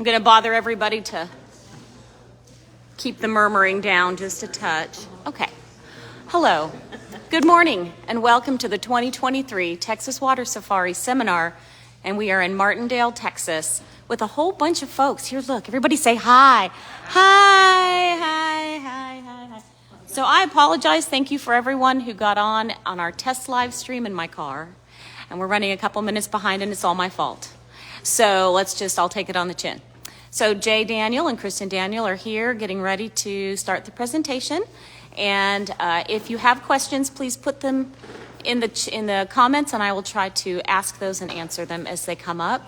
I'm going to bother everybody to keep the murmuring down just a touch. Okay. Hello. Good morning and welcome to the 2023 Texas Water Safari Seminar. And we are in Martindale, Texas with a whole bunch of folks. Here, look, everybody say hi. Hi, hi, hi, hi, hi. So I apologize. Thank you for everyone who got on our test live stream in my car. And we're running a couple minutes behind and it's all my fault. So I'll take it on the chin. So Jay Daniel and Kristin Daniel are here getting ready to start the presentation. And if you have questions, please put them in the comments and I will try to ask those and answer them as they come up.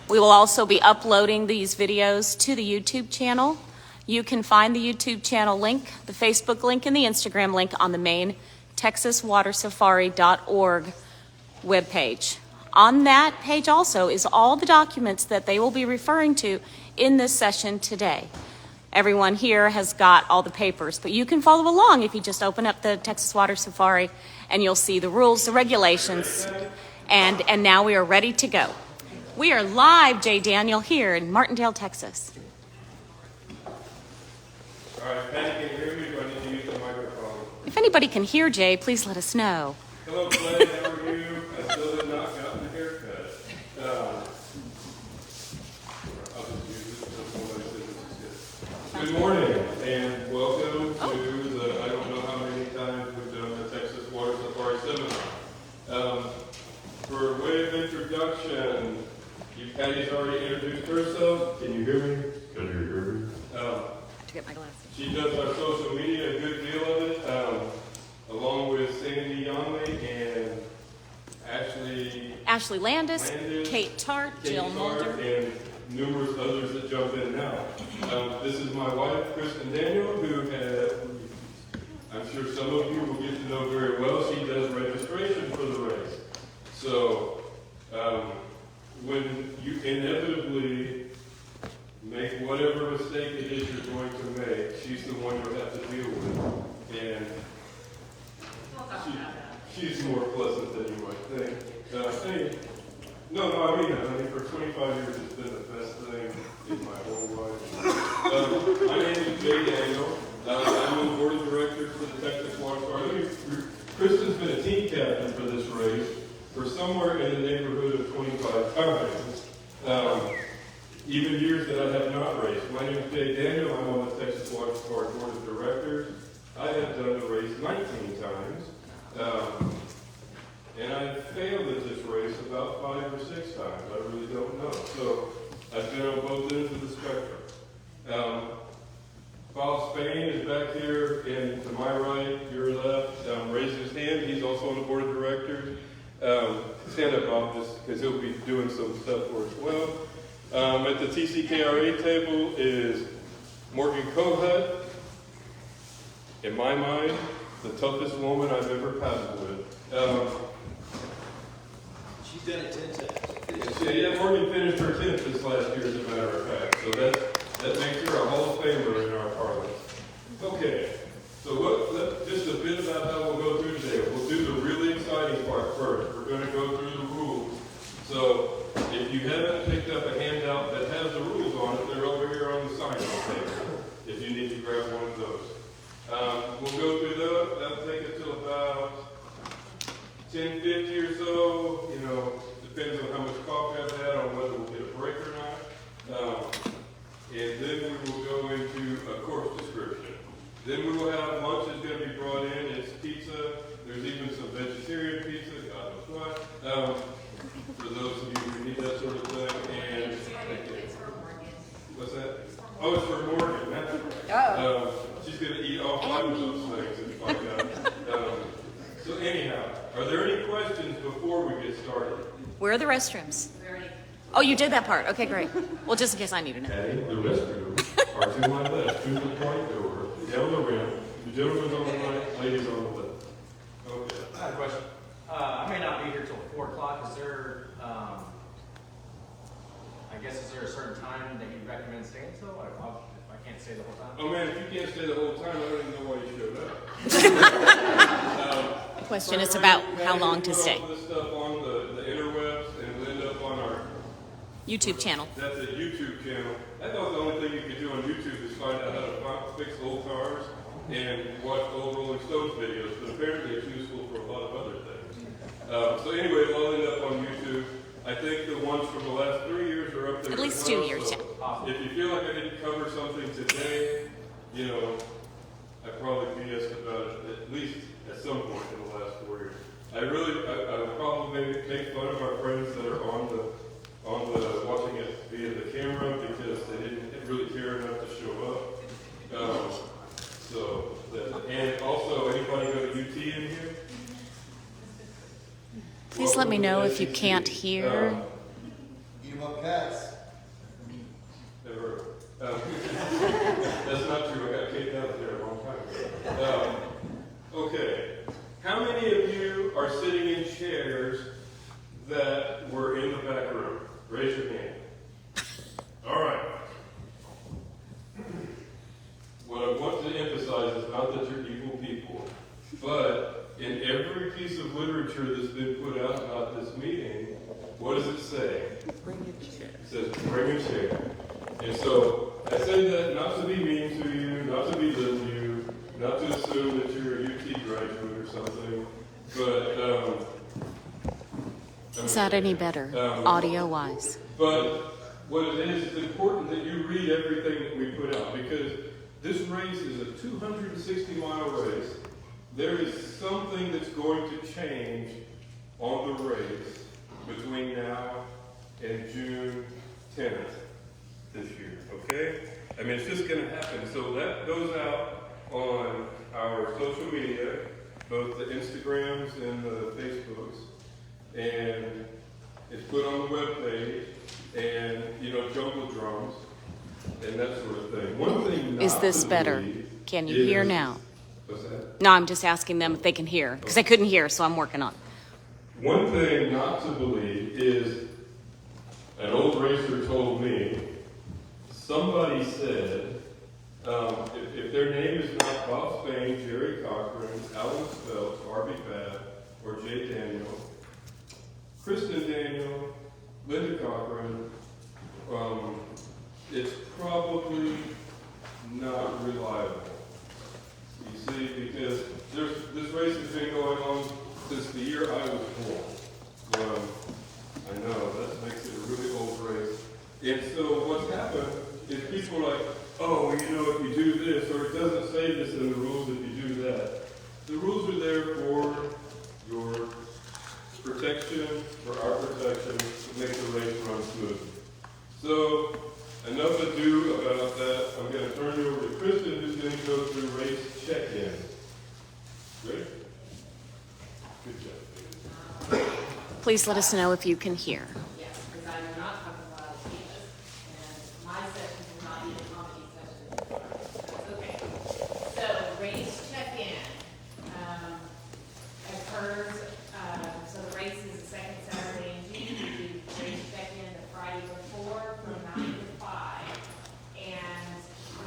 We will also be uploading these videos to the YouTube channel. You can find the YouTube channel link, the Facebook link, and the Instagram link on the main texaswatersafari.org webpage. On that page also is all the documents that they will be referring to in this session today. Everyone here has got all the papers, but you can follow along if you just open up the Texas Water Safari and you'll see the rules, the regulations, and now we are ready to go. We are live, Jay Daniel, here in Martindale, Texas. All right, Patty, can you hear me? Do I need to use the microphone? If anybody can hear Jay, please let us know. Hello, Clay. How are you? I still have not gotten a haircut. I'll just use this because somebody said this is good. Good morning, and welcome to the, I don't know how many times we've done the Texas Water Safari Seminar. For way of introduction, Patty's already introduced herself. Can you hear me? Can you hear me? To get my glasses. She does our social media, a good deal of it, along with Sandy Youngley and Ashley Landis, Kate Tart, Jill Mulder, and numerous others that jump in now. This is my wife, Kristin Daniel, who I'm sure some of you will get to know very well. She does registration for the race. So when you inevitably make whatever mistake it is you're going to make, she's the one you'll have to deal with. And she's more pleasant than you might think. I mean, for 25 years it's been the best thing in my whole life. My name is Jay Daniel. I'm on the board of directors for the Texas Water Safari. Kristin's been a team captain for this race for somewhere in the neighborhood of 25 times. Even years that I have not raced. My name is Jay Daniel. I'm on the Texas Water Safari Board of Directors. I have done the race 19 times. And I've failed at this race about 5 or 6 times. I really don't know. So I've been on both ends of the spectrum. Bob Spain is back here, and to my right, your left, raised his hand. He's also on the Board of Directors. Stand up, Bob, just because he'll be doing some stuff for us as well. At the TCKRA table is Morgan Kohut. In my mind, the toughest woman I've ever paddled with. She's done it 10 times. Yeah, Morgan finished her 10th this last year, as a matter of fact. So that makes her a Hall of Famer in our parlance. Okay, so just a bit about how we'll go through today. We'll do the really exciting part first. We're going to go through the rules. So if you haven't picked up a handout that has the rules on it, they're over here on the sign-up table, if you need to grab one of those. We'll go through those. That'll take us till about 10:50 or so. Depends on how much coffee I've had, on whether we'll get a break or not. And then we will go into a course description. Then we will have lunch that's going to be brought in. It's pizza. There's even some vegetarian pizza. God knows what. For those of you who need that sort of thing. And it's for Morgan. What's that? Oh, it's for Morgan. She's going to eat all 5 of those things and find out. So anyhow, are there any questions before we get started? Where are the restrooms? Oh, you did that part. Okay, great. Well, just in case I need to know. Patty, the restrooms are to my left, to the right door, down the ramp. The gentleman's on the right, ladies on the left. Okay. I have a question. I may not be here till 4 o'clock. Is there, is there a certain time that you recommend staying till? If I can't stay the whole time? Oh man, if you can't stay the whole time, I don't even know why you showed up. Question is about how long to stay. This stuff on the interwebs and end up on our YouTube channel. That's a YouTube channel. I thought the only thing you could do on YouTube is find out how to fix old cars and watch old Rolling Stones videos, but apparently it's useful for a lot of other things. So anyway, it'll all end up on YouTube. I think the ones from the last 3 years are up there. At least as 2 well, years, so yeah. if you feel like I didn't cover something today, you know, I probably BS'd about it at least at some point in the last 4 years. I would probably make fun of our friends that are on the watching it via the camera because they didn't really care enough to show up. And also, anybody go to UT in here? Please let me know if you can't hear. Eat 'em up cats. Never. That's not true. I got kicked out of there a long time ago. Okay. How many of you are sitting in chairs that were in the back room? Raise your hand. All right. What I want to emphasize is not that you're evil people, but in every piece of literature that's been put out about this meeting, what does it say? Bring a chair. It says, bring a chair. And so I say that not to be mean to you, not to belittle you, not to assume that you're a UT graduate or something, but Is that any better, audio-wise? But what it is, it's important that you read everything that we put out because this race is a 260-mile race. There is something that's going to change on the race between now and June 10th this year, okay? I mean, it's just going to happen. So that goes out on our social media, both the Instagrams and the Facebooks, and it's put on the webpage, and, you know, jungle drums, and that sort of thing. One thing not Is this to better? believe Can you hear now? What's that? No, I'm just asking them if they can hear, because I couldn't hear, so I'm working on it. One thing not to believe is an old racer told me, somebody said, if their name is not Bob Spain, Jerry Cochran, Alan Speltz, Arby Babb, or Jay Daniel, Kristin Daniel, Linda Cochran, it's probably not reliable. You see, because this race has been going on since the year I was born. I know, that makes it a really old race. And so what's happened is people are like, oh, well, you know, if you do this, or it doesn't say this in the rules if you do that. The rules are there for your protection, for our protection, to make the race run smoothly. So, enough ado about that. I'm going to turn you over to Kristin, who's going to go through race check-in. Ready? Good job. Please let us know if you can hear. Yes, because I do not talk a lot of speeches, and my session will not be a comedy session. Okay, so race check-in occurs, so the race is the second Saturday in June. We do race check-in the Friday before from 9 to 5, and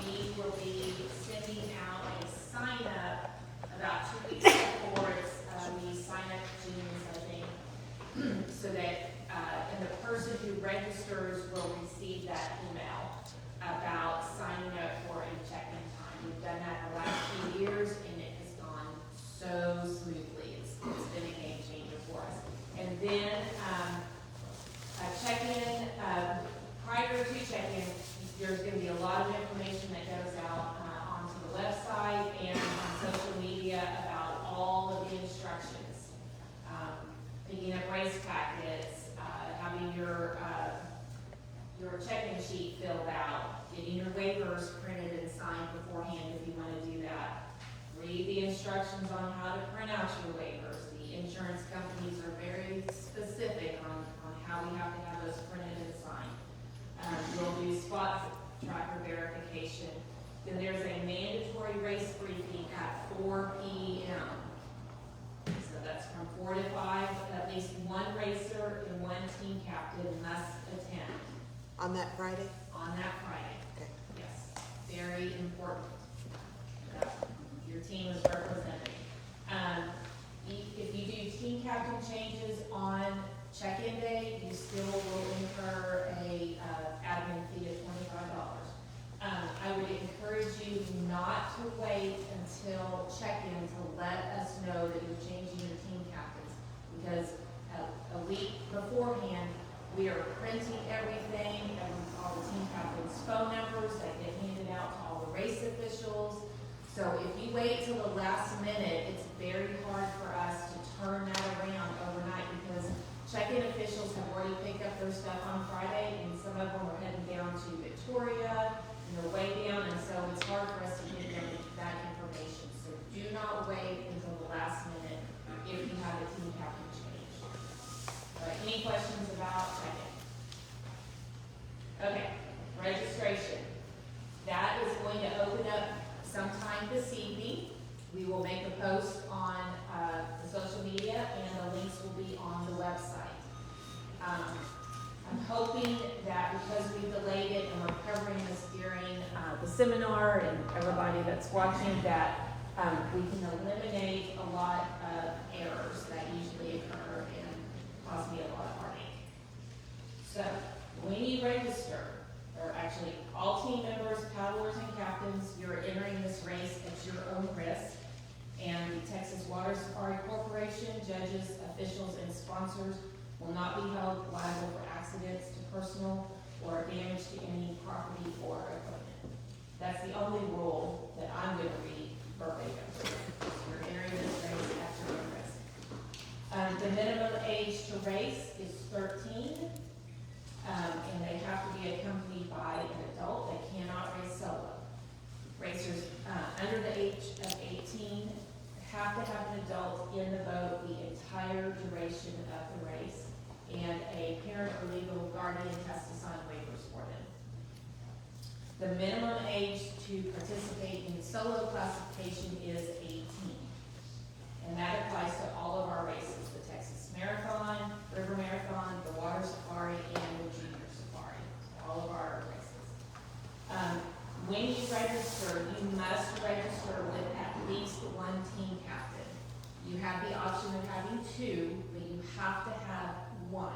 we will be sending out a sign-up about 2 weeks before it's, we sign up June, I think, so that, and the person who registers will receive that email about signing up for a check-in time. We've done that the last few years, and it has gone so smoothly. It's been a game changer for us. And then a check-in, prior to check-in, there's going to be a lot of information that goes out onto the website and on social media about all of the instructions. Picking up race packets, having your check-in sheet filled out, getting your waivers printed and signed beforehand if you want to do that. Read the instructions on how to print out your waivers. The insurance companies are very specific on how we have to have those printed and signed. We'll do spot tracker verification. Then there's a mandatory race briefing at 4 p.m. So that's from 4 to 5. At least one racer and one team captain must attend. On that Friday? On that Friday. Okay. Yes, very important that your team is represented. If you do team captain changes on check-in day, you still will incur a admin fee of $25. I would encourage you not to wait until check-in to let us know that you're changing your team captains, because a week beforehand, we are printing everything, all the team captains' phone numbers that get handed out to all the race officials. So if you wait till the last minute, it's very hard for us to turn that around overnight, because check-in officials have already picked up their stuff on Friday, and some of them are heading down to Victoria, and they're way down, and so it's hard for us to get them that information. So do not wait until the last minute if you have a team captain change. All right, any questions about check-in? Okay, registration. That is going to open up sometime this evening. We will make a post on the social media, and the links will be on the website. I'm hoping that because we delayed it and we're covering this during the seminar and everybody that's watching, that we can eliminate a lot of errors that usually occur and cause me a lot of heartache. So when you register, or actually all team members, paddlers, and captains, you're entering this race at your own risk. And the Texas Water Safari Corporation, judges, officials, and sponsors will not be held liable for accidents to personal or damage to any property or equipment. That's the only rule that I'm going to read verbatim. You're entering this race at your own risk. The minimum age to race is 13, and they have to be accompanied by an adult. They cannot race solo. Racers under the age of 18 have to have an adult in the boat the entire duration of the race, and a parent or legal guardian has to sign waivers for them. The minimum age to participate in solo classification is 18, and that applies to all of our races: the Texas Marathon, River Marathon, the Water Safari, and the Junior Safari. All of our races. When you register, you must register with at least one team captain. You have the option of having two, but you have to have one.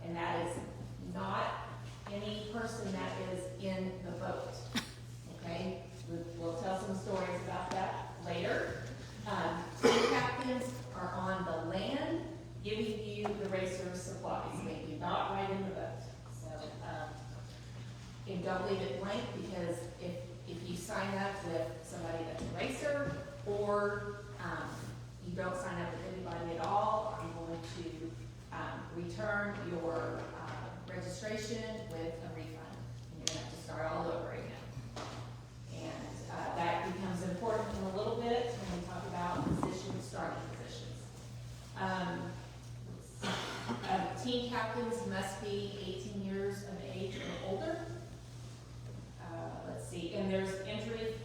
And that is not any person that is in the boat. Okay? We'll tell some stories about that later. Team captains are on the land giving you the racer's supplies. They do not ride in the boat. So, and don't leave it blank, because if you sign up with somebody that's a racer, or you don't sign up with anybody at all, I'm going to return your registration with a refund. And you're going to have to start all over again. And that becomes important in a little bit when we talk about starting positions. Team captains must be 18 years of age or older. Let's see, and there's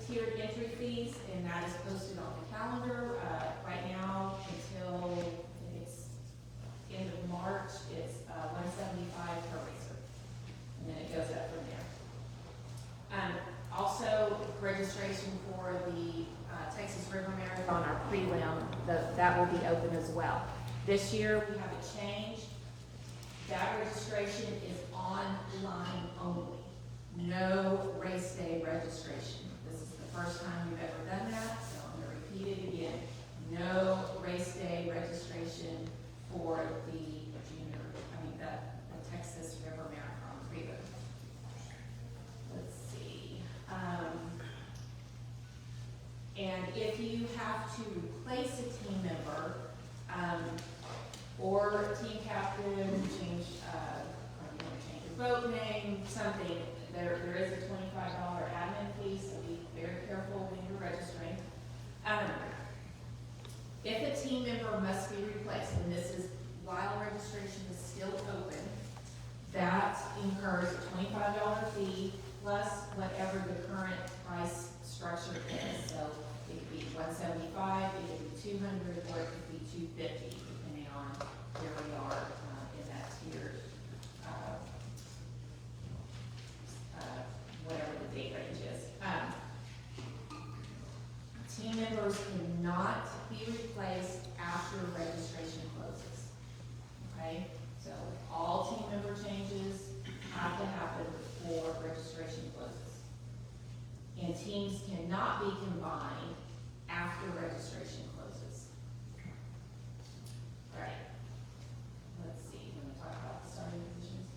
tiered entry fees, and that is posted on the calendar. Right now, until it's end of March, it's $175 per racer, and then it goes up from there. Also, registration for the Texas River Marathon, our prelim, that will be open as well. This year, we have a change. That registration is online only. No race day registration. This is the first time we've ever done that, so I'm going to repeat it again. No race day registration for the Texas River Marathon prelim. Let's see. And if you have to replace a team member, or team captain, change your boat name, something, there is a $25 admin fee, so be very careful when you're registering. If a team member must be replaced, and this is while registration is still open, that incurs a $25 fee plus whatever the current price structure is. So it could be $175, it could be $200, or it could be $250, depending on where we are in that tiered, whatever the date range is. Team members cannot be replaced after registration closes. Okay, so and teams cannot be combined after registration closes. Right. Let's see, you want to talk about the starting positions?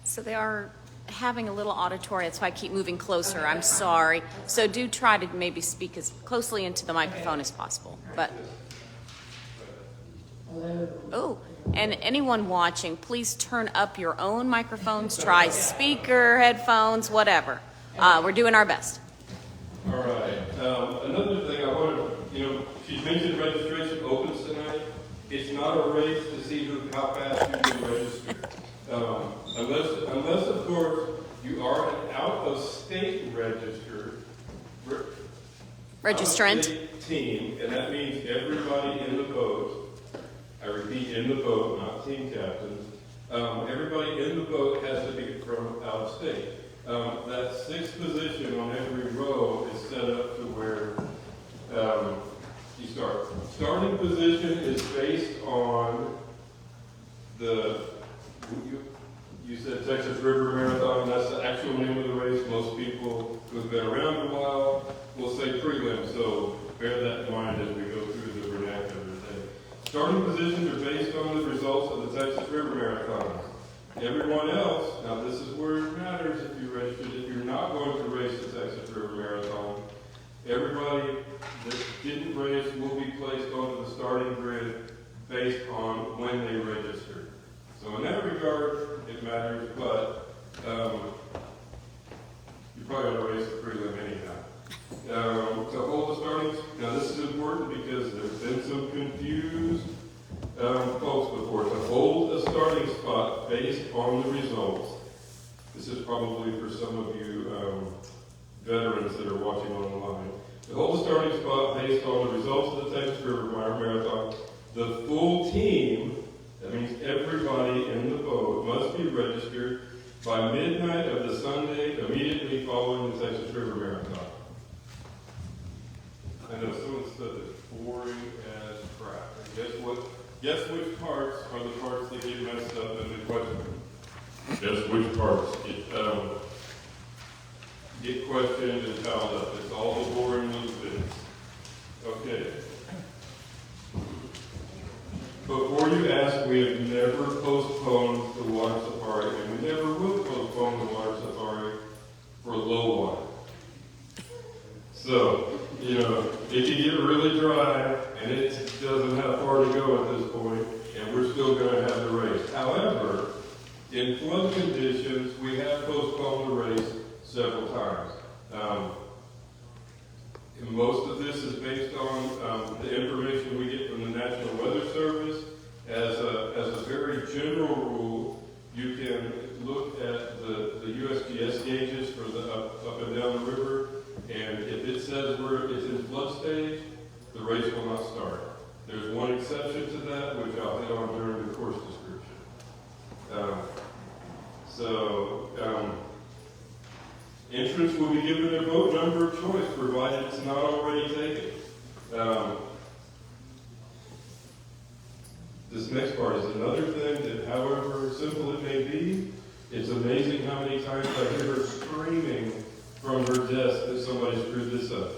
So they are having a little auditory, that's why I keep moving closer. I'm sorry. So do try to maybe speak as closely into the microphone as possible. But oh, and anyone watching, please turn up your own microphones. Try speaker, headphones, whatever. We're doing our best. All right. Another thing I want to, she mentioned registration opens tonight. It's not a race to see how fast you can register. Unless of course you are an out-of-state Registrant. out-of-state team, and that means everybody in the boat. I repeat, in the boat, not team captains. Everybody in the boat has to be from out of state. That sixth position on every row is set up to where you start. Starting position is based on you said Texas River Marathon, that's the actual name of the race. Most people who've been around a while will say prelim, so bear that in mind as we go through the vernacular today. Starting positions are based on the results of the Texas River Marathon. Everyone else, now this is where it matters if you registered. If you're not going to race the Texas River Marathon, everybody that didn't race will be placed onto the starting grid based on when they registered. So in that regard, it matters, but you probably ought to race the prelim anyhow. To hold the starting, now this is important because there's been some confused folks before. To hold a starting spot based on the results, this is probably for some of you veterans that are watching online. To hold a starting spot based on the results of the Texas River Marathon, the full team, that means everybody in the boat, must be registered by midnight of the Sunday immediately following the Texas River Marathon. I know someone said it's boring as crap. And guess what? Guess which parts are the parts that get messed up in the question? Guess which parts get questioned and fouled up? It's all the boring little bits. Okay. Before you ask, we have never postponed the water safari, and we never will postpone the water safari for low water. So, it can get really dry, and it doesn't have far to go at this point, and we're still going to have the race. However, in flood conditions, we have postponed the race several times. And most of this is based on the information we get from the National Weather Service. As a very general rule, you can look at the USGS gauges for the up and down the river, and if it says it's in flood stage, the race will not start. There's one exception to that, which I'll hit on during the course description. Entrants will be given a boat number of choice, provided it's not already taken. This next part is another thing that, however simple it may be, it's amazing how many times I hear her screaming from her desk that somebody screwed this up.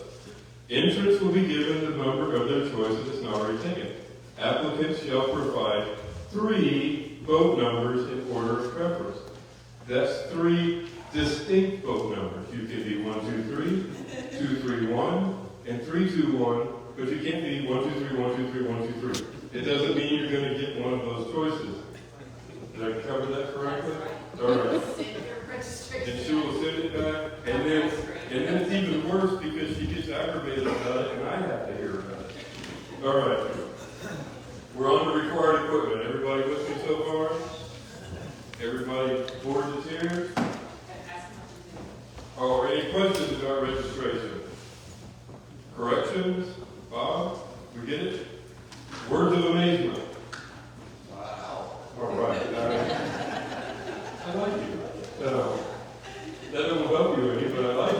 Entrants will be given the number of their choice if it's not already taken. Applicants shall provide 3 boat numbers in order of preference. That's 3 distinct boat numbers. You can be 123, 231, and 321, but you can't be 123, 123, 123. It doesn't mean you're going to get one of those choices. Did I cover that correctly? All right. And she will send it back, and then it's even worse because she gets aggravated about it, and I have to hear about it. All right. We're on the required equipment. Everybody with me so far? Everybody board the chairs? Oh, any questions about registration? Corrections? Bob? We get it? Words of amazement. Wow. All right. I like you. That don't help you any, but I like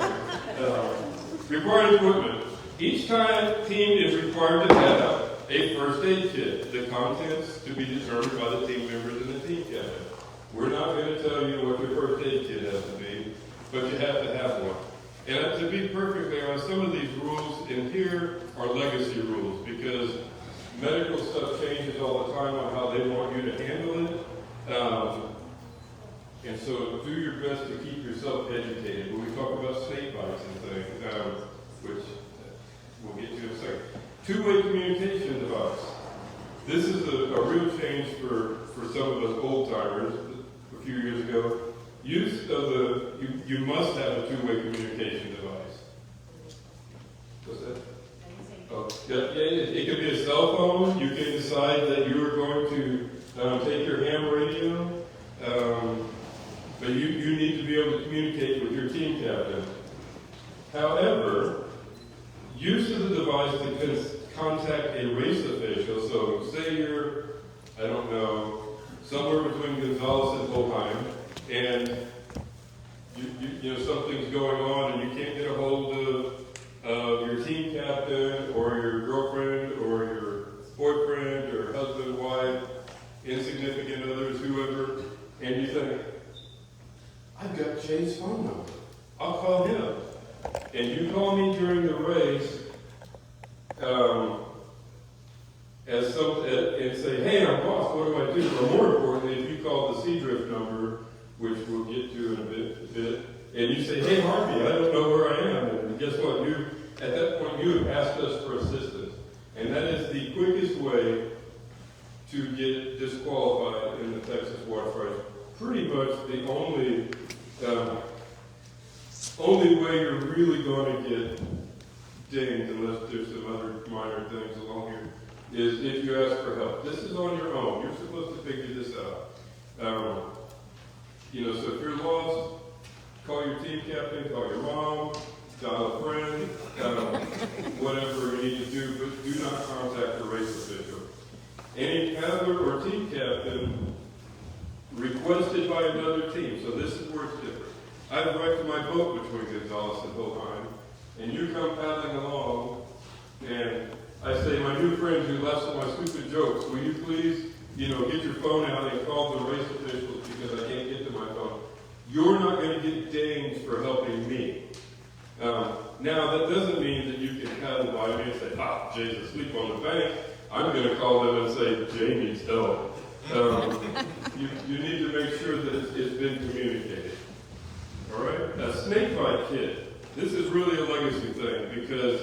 you. Required equipment. Each team is required to have a first aid kit. The contents to be determined by the team members and the team captain. We're not going to tell you what your first aid kit has to be, but you have to have one. and here are legacy rules, because medical stuff changes all the time on how they want you to handle it. And so do your best to keep yourself educated. When we talk about snake bites and things, which we'll get to in a second. Two-way communication device. This is a real change for some of us old-timers a few years ago. Use of you must have a two-way communication device. What's that? Oh, yeah, it could be a cell phone. You can decide that you are going to take your ham radio, but you need to be able to communicate with your team captain. However, use of the device to contact a race official. So say you're, I don't know, somewhere between Gonzales and Boheim, and you know something's going on, and you can't get a hold of your team captain or your girlfriend or your boyfriend or husband, wife, insignificant others, whoever, and you think, I've got Jay's phone number. I'll call him. And you call me during the race, and say, hey, I'm boss, what do I do? Or more importantly, if you call the Seadrift number, which we'll get to in a bit, and you say, hey, Harvey, I don't know where I am. And guess what? At that point, you have asked us for assistance. And that is the quickest way to get disqualified in the Texas water fight. Pretty much the only way you're really going to get dinged, unless there's some other minor things along here, is if you ask for help. This is on your own. You're supposed to figure this out. So if you're lost, call your team captain, call your mom, dial a friend, whatever you need to do, but do not contact the race official. Any paddler or team captain requested by another team. So this is where it's different. I've wrecked my boat between Gonzales and Boheim, and you come paddling along, and I say, my new friend who laughs at my stupid jokes, will you please, get your phone out and call the race officials because I can't get to my phone. You're not going to get dinged for helping me. Now, that doesn't mean that you can paddle by me and say, Jay's asleep on the bank. I'm going to call them and say, Jay needs help. You need to make sure that it's been communicated. All right? A snake bite kit. This is really a legacy thing because,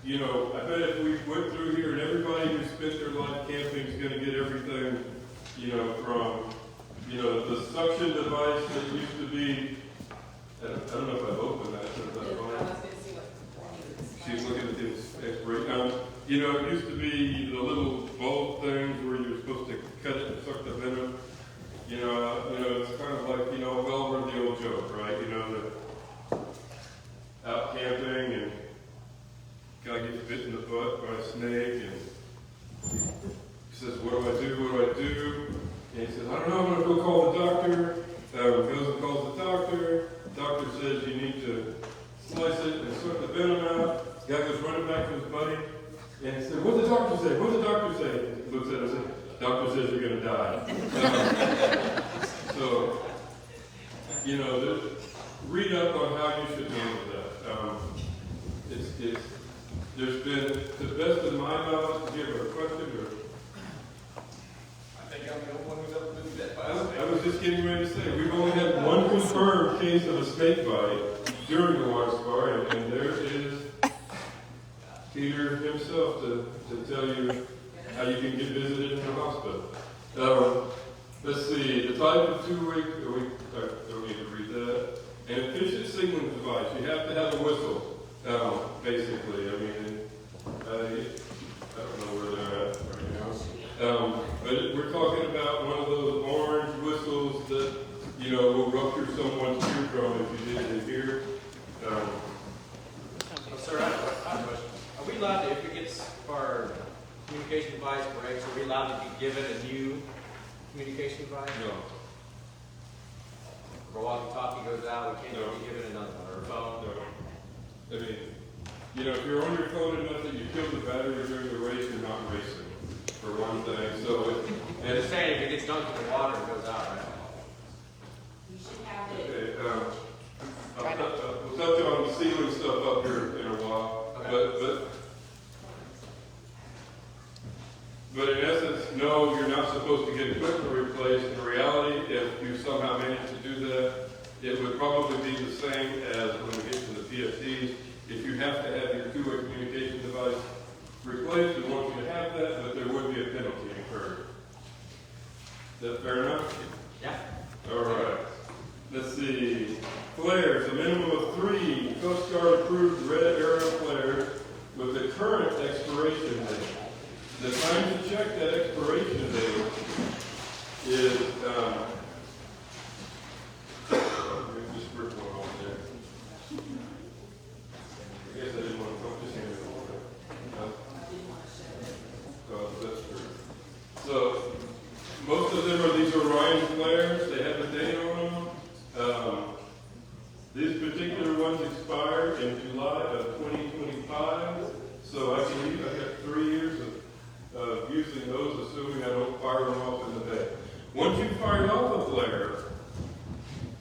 I bet if we went through here and everybody who spent their life camping is going to get everything, from, the suction device that used to be, I don't know if I've opened that. She's looking at the expiration. It used to be the little bulb things where you were supposed to cut it and suck the venom. It's kind of like, well worth the old joke, right? Out camping and guy gets bit in the butt by a snake and he says, what do I do? And he says, I don't know, I'm going to go call the doctor. Goes and calls the doctor. Doctor says you need to slice it and suck the venom out. Guy goes running back to his buddy. And he said, what'd the doctor say? What'd the doctor say? He looks at him and says, doctor says you're going to die. Read up on how you should handle that. There's been, to the best of my knowledge, do you have a question? Or? I think I'm the only one who's ever been bit by a snake. I was just getting ready to say, we've only had one confirmed case of a snake bite during the water safari, and there is Peter himself to tell you how you can get visited in the hospital. Let's see, the type of two-way, I don't need to read that. An efficient signaling device, you have to have a whistle, basically. I don't know where they're at right now. But we're talking about one of those orange whistles that, will rupture someone's eardrum if you didn't hear. Sir, I have a question. Are we allowed to, if our communication device breaks, are we allowed to be given a new communication device? No. If our walkie-talkie goes out, we can't be given another one, or a phone? No. If you're on your phone enough that you kill the battery during the race, you're not racing, for one thing. I'm just saying, if it gets dunked in the water, it goes out, right? You should have it. Okay, we'll touch on the would probably be the same as when we get to the PFDs. If you have to have your two-way communication device replaced, we want you to have that, but there would be a penalty incurred. Is that fair enough? Yeah. All right. Let's see. Flares, a minimum of 3 Coast Guard approved red arrow flares with the current expiration date. The time to check that expiration date is, just rip one off there. I guess I didn't want to just hand it over. That's true. So, most of them are these Orion flares. They have a date on them. These particular ones expire in July of 2025. So I got 3 years of using those, assuming I don't fire them off in the bay. Once you fire off a flare,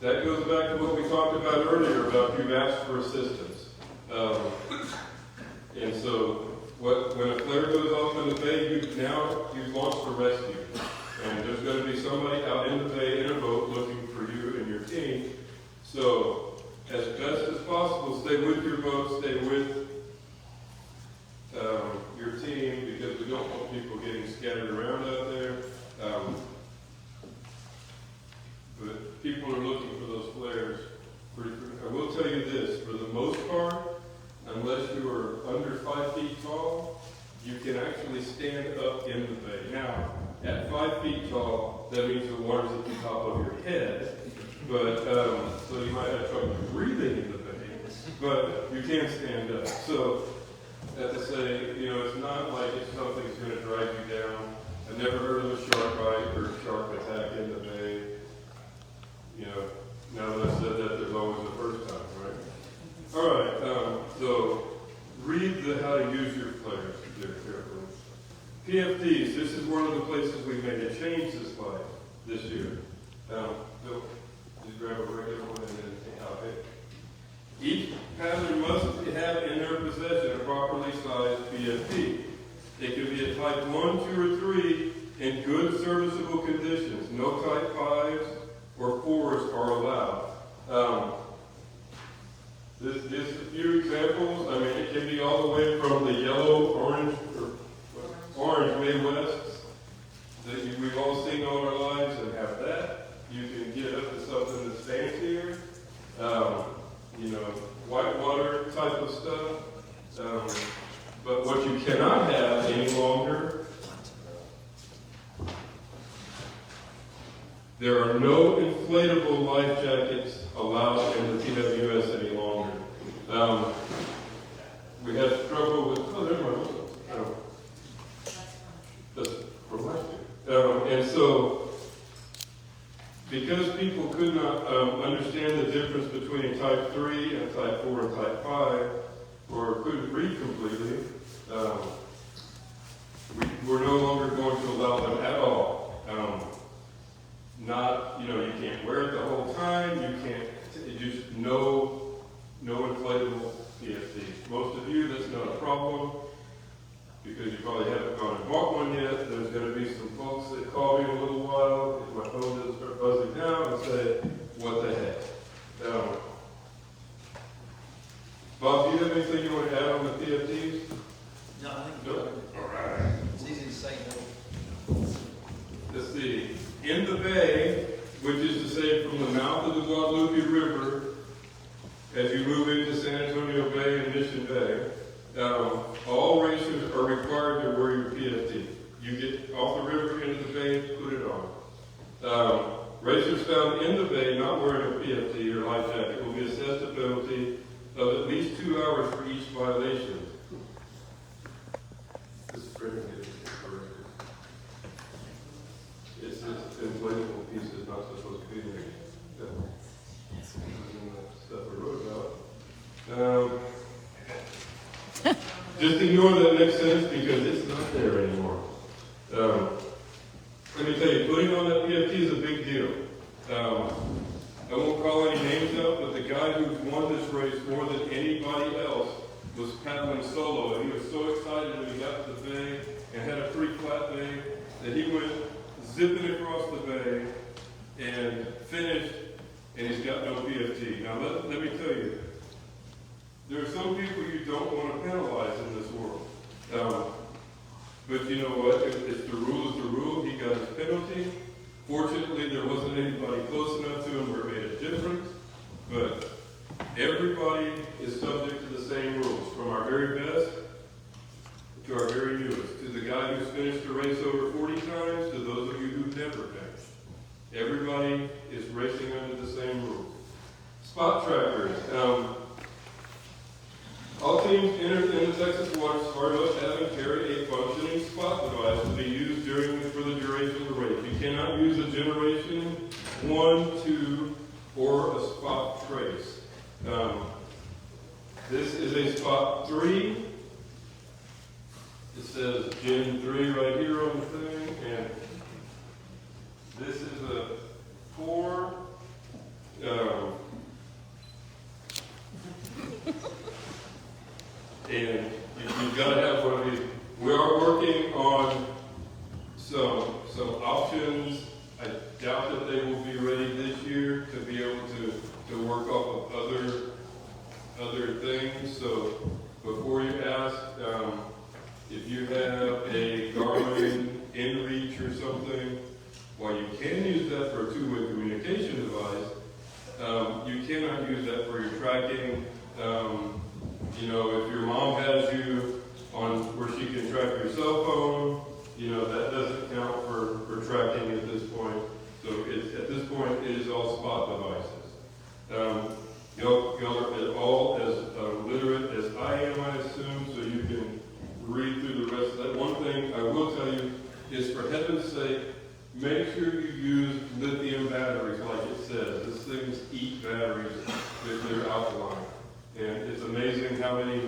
that goes back to what we talked about earlier about you've asked for assistance. And so when a flare goes off in the bay, you've launched a rescue. And there's going to be somebody out in the bay in a boat looking for you and your team. So as best as possible, stay with your boat, stay with your team, because we don't want people getting scattered around out there. But people are looking for those flares. I will tell you this, for the most part, unless you are under 5 feet tall, you can actually stand up in the bay. Now, at 5 feet tall, that means the water's at the top of your head, but so you might have trouble breathing in the bay, but you can stand up. So, that's to say, it's not like it's something's going to drag you down. I've never heard of a shark bite or a shark attack in the bay. Now that I've said that, there's always a first time, right? All right, so read how to use your flares there carefully. PFDs, this is one of the places we made a change this year. Bill, just grab a regular one and then okay. Each paddler must have in their possession a properly sized PFD. It can be a type 1, 2, or 3 in good serviceable conditions. No type 5s or 4s are allowed. Just a few examples. I mean, it can be all the way from the yellow, orange May Wests that we've all seen all our lives and have that. You can get up to something that's fancier, whitewater type of stuff. But what you cannot have any longer, there are no inflatable life jackets allowed in the TWS any longer. We had trouble with, that's from last year. And so, because people could not understand the difference between a type 3 and a type 4 and type 5, or couldn't read completely, we're no longer going to allow them at all. You can't wear it the whole time, you can't, just no inflatable PFDs. Most of you, that's not a problem, because you probably haven't gone and bought one yet. There's going to be some folks that call me in a little while, if my phone doesn't start buzzing down, and say, what the heck? Bob, do you have anything you want to add on the PFDs? No, I think No? All right. it's easy to say no. Let's see. In the bay, which is to say from the mouth of the Guadalupe River, as you move into San Antonio Bay and Mission Bay, all racers are required to wear your PFD. You get off the river into the bay, put it on. Racers found in the bay not wearing a PFD or life jacket will be assessed a penalty of at least 2 hours for each violation. This is pretty good. It's this inflatable piece is not supposed to be there. That's the stuff we wrote about. Just ignore that next sentence because it's not there anymore. Let me tell you, putting on that PFT is a big deal. I won't call any names out, but the guy who won this race more than anybody else was paddling solo, and he was so excited when he got to the bay and had a pretty flat bay that he went zipping across the bay and finished, and he's got no PFT. Now let me tell you, there are some people you don't want to penalize in this world. But you know what? If the rule is the rule, he got his penalty. Fortunately, there wasn't anybody close enough to him where it made a difference. But everybody is subject to the same rules, from our very best to our very newest, to the guy who's finished a race over 40 times, to those of you who've never finished. Everybody is racing under the same rules. Spot trackers. All teams entered in the Texas Water Safari must have and carry a functioning spot device to be used for the duration of the race. You cannot use a generation 1, 2, or a spot trace. This is a spot 3. It says Gen 3 right here on the thing, and this is a 4. And you've got to have one of these. We are working on some options. I doubt that they will be ready this year to be able to work off of other things. So before you ask, if you have a Garmin InReach or something, while you can use that for a two-way communication device, you cannot use that for your tracking. You know, if your mom has you on where she can track your cell phone, you know, that doesn't count for tracking at this point. So at this point, it is all spot devices. Y'all are all as literate as I am, I assume, so you can read through the rest of that. One thing I will tell you is, for heaven's sake, make sure you use lithium batteries like it says. These things eat batteries if they're alkaline. And it's amazing how many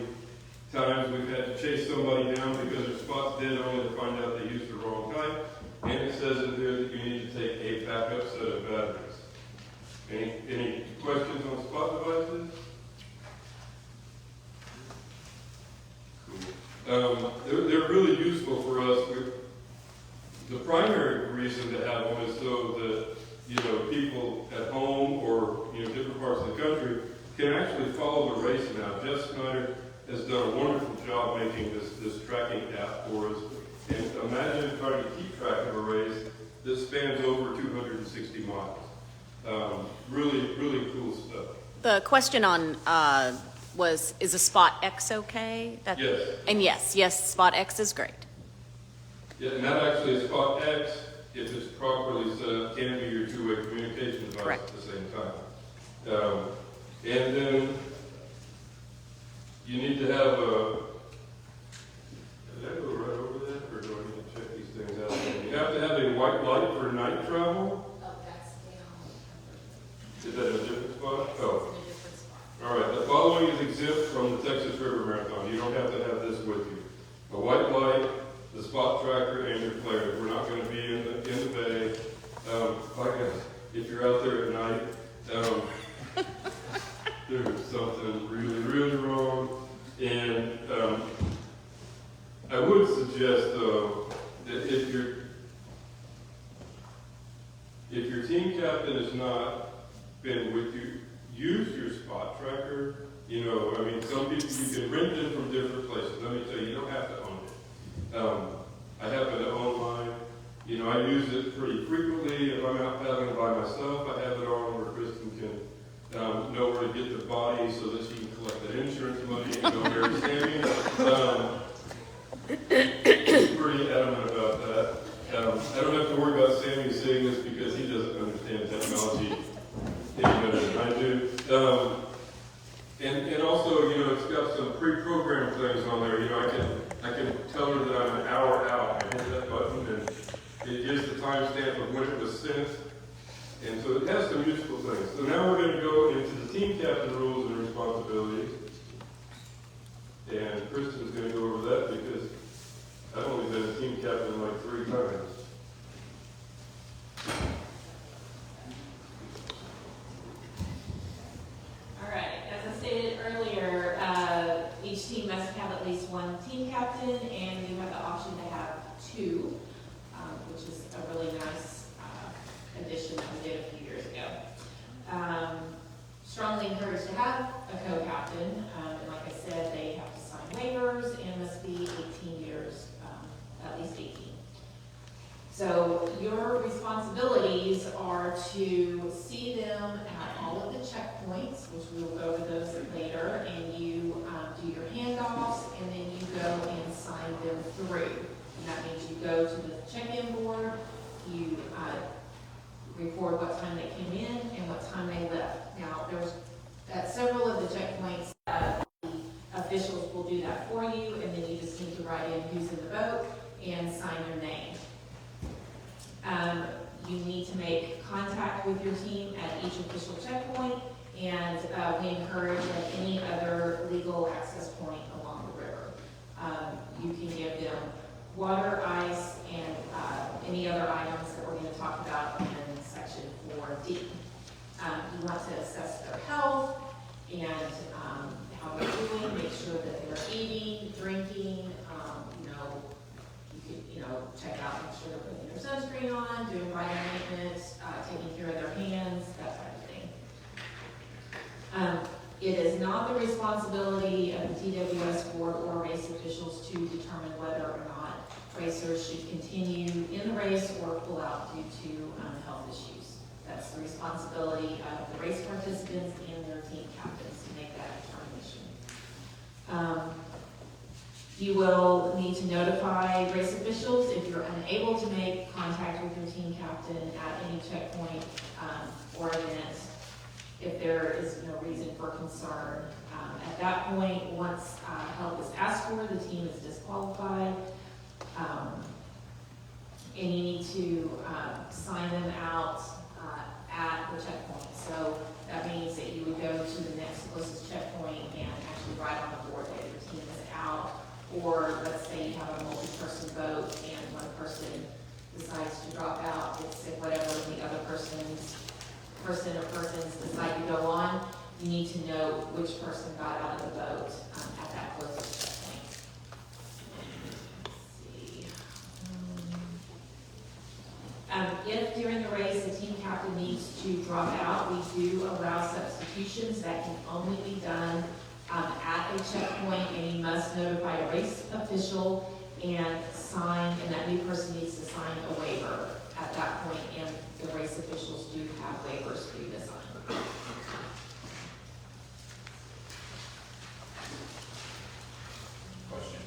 times we've had to chase somebody down because their spot's dead only to find out they used the wrong type. And it says in there that you need to take a backup set of batteries. Any questions on spot devices? Cool. They're really useful for us. The primary reason to have them is so that, you know, people at home or, you know, different parts of the country can actually follow the race now. Jeff Snyder has done a wonderful job making this tracking app for us. And imagine trying to keep track of a race that spans over 260 miles. Really, really cool stuff. The question on is a Spot X okay? Yes. And yes, Spot X is great. Yeah, and that actually is Spot X, if it's properly set up, can be your two-way communication device. Correct. At the same time. And then you need to have did I go right over that, or do I need to check these things out? You have to have a white light for night travel. Oh, that's down. Is that in a different spot? Oh. It's in a different spot. All right, the following is exempt from the Texas River Marathon. You don't have to have this with you. A white light, the spot tracker, and your flares. We're not going to be in the bay. If you're out there at night, there's something really, really wrong. And I would suggest, though, that if your team captain has not been with you, use your spot tracker. You know, I mean, some people, you can rent them from different places. Let me tell you, you don't have to own it. I happen to own mine. You know, I use it pretty frequently. If I'm out paddling by myself, I have it on where Kristin can know where to get the body so that she can collect that insurance money and go marry Sammy. She's pretty adamant about that. I don't have to worry about Sammy saying this because he doesn't understand technology any better than I do. And also, you know, it's got some pre-programmed things on there. You know, I can tell her that I'm an hour out. I hit that button and it gives the timestamp of when it was sent. And so it has some useful things. So now we're going to go into the team captain rules and responsibilities. And Kristin's going to go over that because I've only been a team captain like 3 times. All right, as I stated earlier, each team must have at least one team captain, and you have the option to have 2, which is a really nice addition that we did a few years ago. definitely encouraged to have a co-captain, and like I said, they have to sign waivers and must be 18 years, at least 18. So your responsibilities are to see them at all of the checkpoints, which we will go over those later, and you do your handoffs, and then you go and sign them through. And that means you go to the check-in board, you record what time they came in and what time they left. Now, there's at several of the checkpoints, the officials will do that for you, and then you just need to write in who's in the boat and sign your name. You need to make contact with your team at each official checkpoint, and we encourage at any other legal access point along the river. You can give them water, ice, and any other items that we're going to talk about in section 4D. You want to assess their health and how they're doing, make sure that they're eating, drinking, you could, check out, make sure they're putting their sunscreen on, doing vital maintenance, taking care of their hands, that type of thing. It is not the responsibility of the TWS board or race officials to determine whether or not racers should continue in the race or pull out due to health issues. That's the responsibility of the race participants and their team captains to make that determination. You will need to notify race officials if you're unable to make contact with your team captain at any checkpoint or event, if there is no reason for concern. At that point, once help is asked for, the team is disqualified, and you need to sign them out at the checkpoint. So that means that you would go to the next closest checkpoint and actually write on the board that your team is out. Or let's say you have a multi-person boat and one person decides to drop out, it's if whatever the other person or persons decide to go on, you need to know which person got out of the boat at that closest checkpoint. Let's see. If during the race the team captain needs to drop out, we do allow substitutions that can only be done at a checkpoint, and you must notify a race official and sign, and that new person needs to sign a waiver at that point, and the race officials do have waivers for you to sign. Question.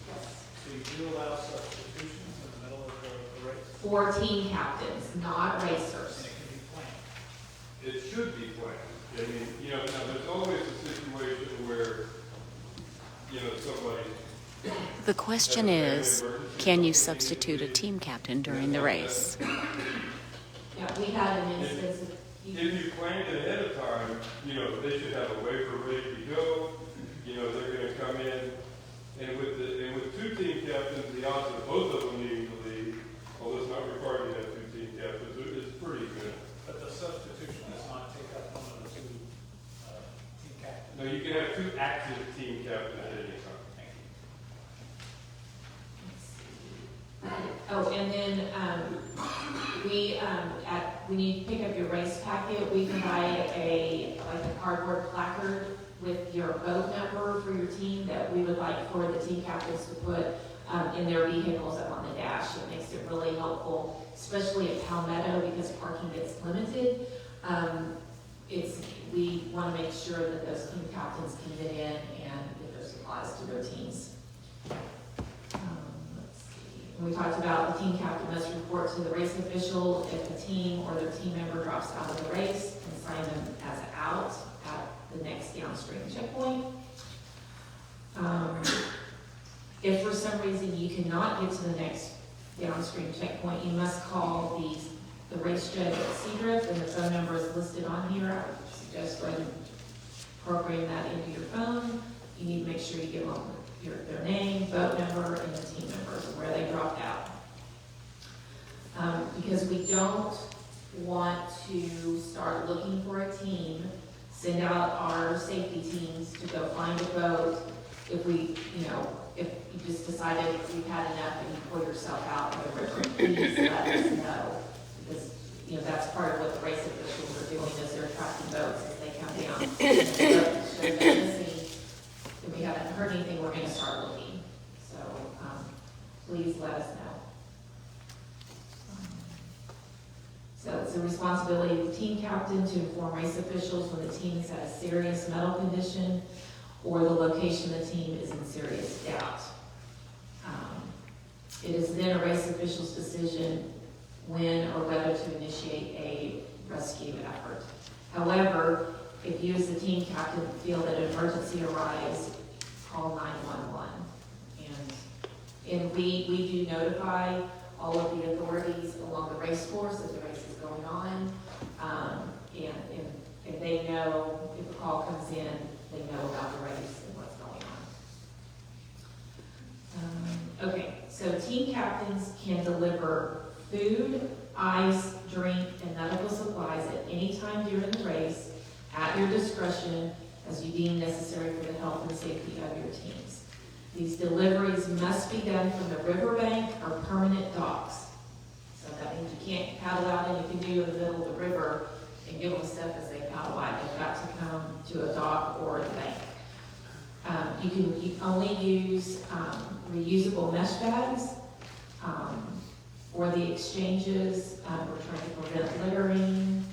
Yes. So you do allow substitutions in the middle of the race? For team captains, not And racers. it can be planned? It should be planned. I mean, now there's always a situation where, somebody. The question is, can you substitute a team captain during the race? Yeah, we had an instance of. If you planned it ahead of time, they should have a waiver ready to go. They're gonna come in, and with two team captains, the odds of both of them needing to leave, although it's not required to have two team captains, it's pretty good. But the substitution does not take up one of the two team captains. No, you can have two active team captains at any time. Thank you. Oh, and then, when you pick up your race packet, we provide a cardboard placard with your boat number for your team that we would like for the team captains to put in their vehicles up on the dash. It makes it really helpful, especially at Palmetto, because parking gets limited. We want to make sure that those team captains can get in and get their supplies to their teams. Let's see. We talked about the team captain must report to the race official if a team or their team member drops out of the race and sign them as out at the next downstream checkpoint. If for some reason you cannot get to the next downstream checkpoint, you must call the race judge at Seadrift, and the phone number is listed on here. I would suggest go ahead and program that into your phone. You need to make sure you give them their name, boat number, and the team members and where they dropped out. Because we don't want to start looking for a team, send out our safety teams to go find a boat. If if you just decided you've had enough and you pull yourself out of the river, please let us know. Because that's part of what the race officials are doing, is they're tracking boats as they come down. And if the boat shows they're missing, if we haven't heard anything, we're gonna start looking. So, please let us know. So it's the responsibility of the team captain to inform race officials when the team is at a serious medical condition or the location of the team is in serious doubt. It is then a race official's decision when or whether to initiate a rescue effort. However, if you as the team captain feel that an emergency arrives, call 911. And we do notify all of the authorities along the race course that the race is going on. And they know, if a call comes in, they know about the race and what's going on. Okay, so team captains can deliver food, ice, drink, and medical supplies at any time during the race at your discretion as you deem necessary for the health and safety of your teams. These deliveries must be done from the riverbank or permanent docks. So that means you can't paddle out any canoe in the middle of the river and give them stuff as they paddle out. They've got to come to a dock or the bank. You only use reusable mesh bags for the exchanges. We're trying to prevent littering.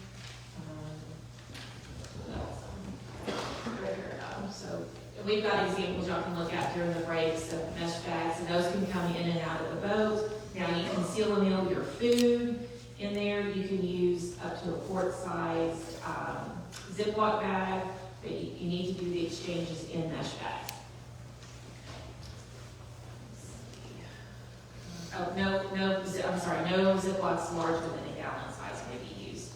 So we've got examples y'all can look at during the breaks of mesh bags, and those can come in and out of the boat. Now you can seal and meal your food in there. You can use up to a quart-sized Ziploc bag, but you need to do the exchanges in mesh bags. Oh, no Ziplocs larger than a gallon size may be used.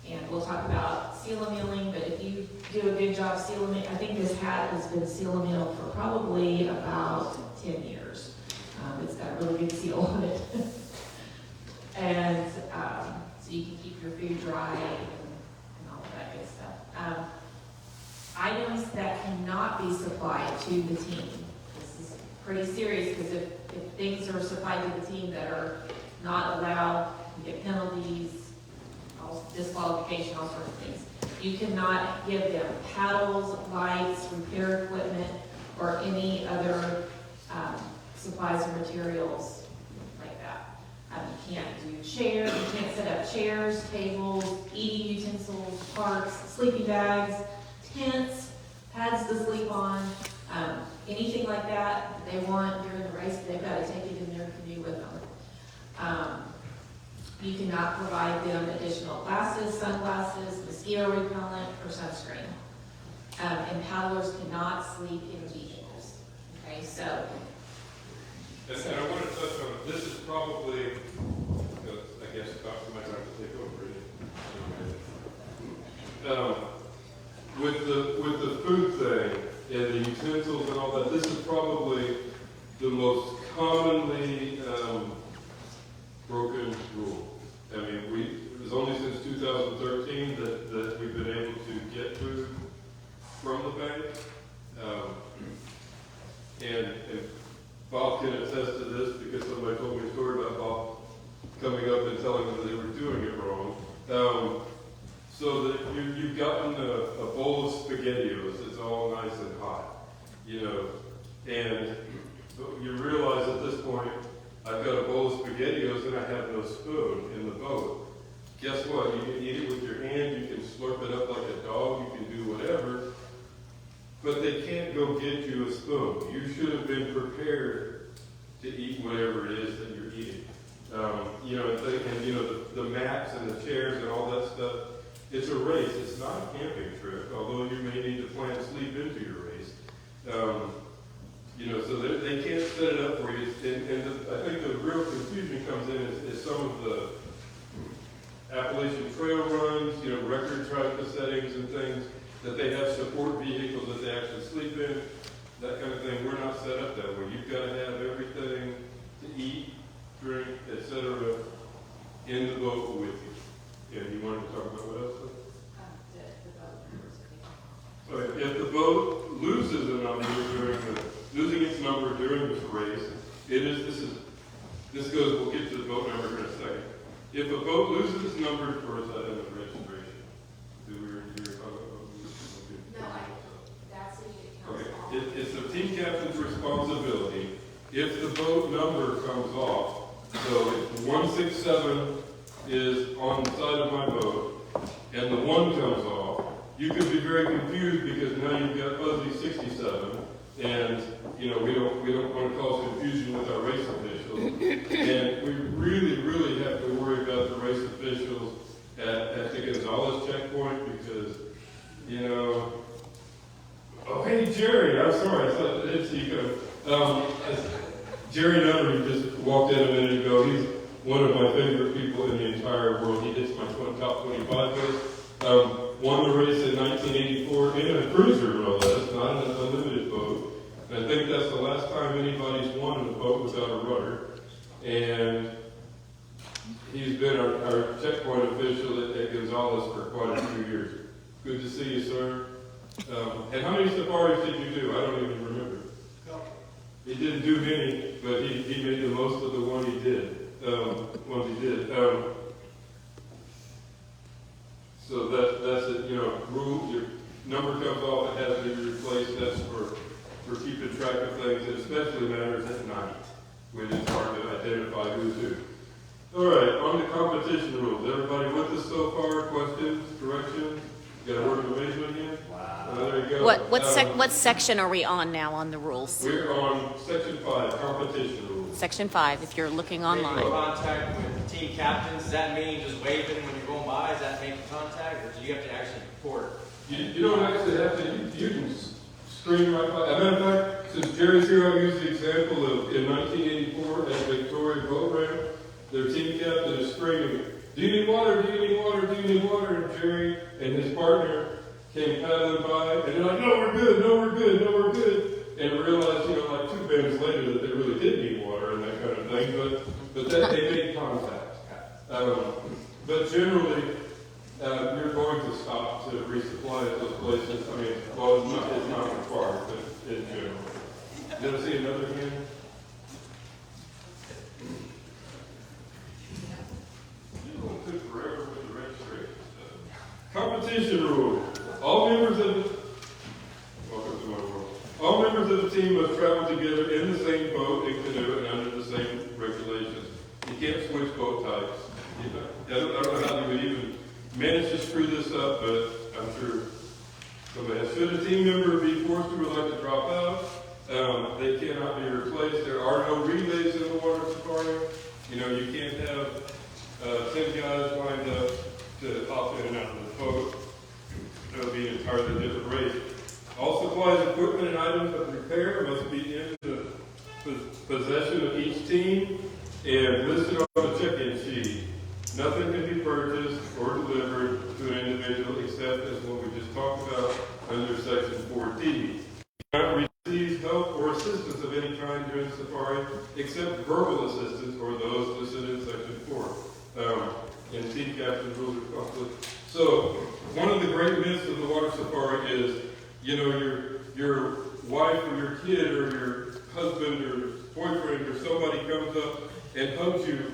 And we'll talk about seal and mealing, but if you do a good job seal and mealing, I think this hat has been seal and mealed for probably about 10 years. It's got a really good seal on it. And so you can keep your food dry and all of that good stuff. Items that cannot be supplied to the team. This is pretty serious, because if things are supplied to the team that are not allowed, you get penalties, disqualification, all sorts of things. You cannot give them paddles, lights, repair equipment, or any other supplies or materials like that. You can't do chairs, you can't set up chairs, tables, eating utensils, parks, sleeping bags, tents, pads to sleep on, anything like that they want during the race, they've got to take it in their canoe with them. You cannot provide them additional glasses, sunglasses, mosquito repellent, or sunscreen. And paddlers cannot sleep in vehicles. Okay, so. And I want to touch on, this is probably, I guess Dr. might have to take over. With the food thing and the utensils and all that, this is probably the most commonly broken rule. I mean, it was only since 2013 that we've been able to get food from the bank. And Bob can attest to this, because somebody told me a story about Bob coming up and telling them that they were doing it wrong. So that you've gotten a bowl of SpaghettiOs, it's all nice and hot, and you realize at this point, I've got a bowl of SpaghettiOs and I have no spoon in the boat. Guess what? You can eat it with your hand, you can slurp it up like a dog, you can do whatever, but they can't go get you a spoon. You should have been prepared to eat whatever it is that you're eating. The mats and the chairs and all that stuff, it's a race. It's not a camping trip, although you may need to plan sleep into your race. So they can't set it up for you. I think the real confusion comes in is some of the Appalachian Trail runs, record track settings and things, that they have support vehicles that they actually sleep in, that kind of thing. We're not set up that way. You've got to have everything to eat, drink, etc. in the boat with you. And you wanted to talk about what else? So if the boat loses a number losing its number during this race, we'll get to the boat number in a second. If a boat loses comes off. So if the 167 is on the side of my boat, and the 1 comes off, you could be very confused because now you've got fuzzy 67, and we don't want to cause confusion with our race officials, and we really have to worry about the race officials at the Gonzales checkpoint because oh hey Jerry, I'm sorry, I didn't see you come. Jerry Nutter, he just walked in a minute ago. He's one of my favorite people in the entire world. He hits my top 25 list. Won the race in 1984 in a cruiser, no less, not in an unlimited boat. And I think that's the last time anybody's won in a boat without a rudder. And he's been our checkpoint official at Gonzales for quite a few years. Good to see you, sir. And how many safaris did you do? I don't even remember. He didn't do many, but he made the most of the one he did. So that's it. Rule. Your number comes off, it has to be replaced. That's for keeping track of things. It especially matters at night when it's hard to identify who's who. All right, on the competition rules. Everybody with us so far? Questions, corrections? Got a word of amazement here? Wow. There you go. What section are we on now on the rules? We're on section 5, competition rules. Section 5, if you're looking online. Making contact with team captains, does that mean just waving when you're going by? Is that making contact, or do you have to actually report? You don't actually have to. You can scream right by. As a matter of fact, since Jerry's here, I'll use the example of in 1984 at Victoria Boat Ramp, their team captain is screaming, "Do you need water? Do you need water? Do you need water?" And Jerry and his partner came paddling by, and they're like, "No, we're good. No, we're good. No, we're good." And realized, like 2 bends later, that they really did need water and that kind of thing. But that they made contact. But generally, you're going to stop to resupply at those places. I mean, well, it's not required, but in general. Did I see another hand? It won't take forever with the registration stuff. Competition rule. All members of the team must travel together in the same boat and canoe and under the same regulations. You can't switch boat types. I don't know how you would even manage to screw this up, but I'm sure somebody has. Should a team member be forced to or like to drop out, they cannot be replaced. There are no relays in the water safari. You can't have 10 guys lined up to hop in and out of the boat. That would be an entirely different race. All supplies, equipment, and items of repair must be in the possession of each team and listed on the check-in sheet. Nothing can be purchased or delivered to an individual except as what we just talked about under Section 4D. You cannot receive help or assistance of any kind during the safari except verbal assistance or those listed in Section 4. And team captain rules are conflict. So, one of the great myths of the water safari is your wife or your kid or your husband or boyfriend or somebody comes up and hugs you,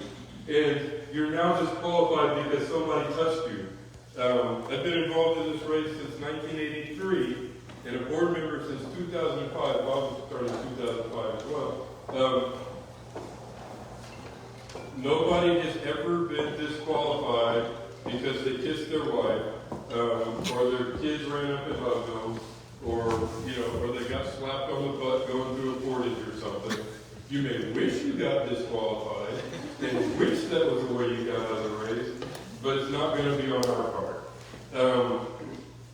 and you're now disqualified because somebody touched you. I've been involved in this race since 1983, and a board member since 2005. Bob started in 2005 as well. Nobody has ever been disqualified because they kissed their wife, or their kids ran up and hugged them, or they got slapped on the butt going through a portage or something. You may wish you got disqualified and wish that was the way you got out of the race, but it's not going to be on our part.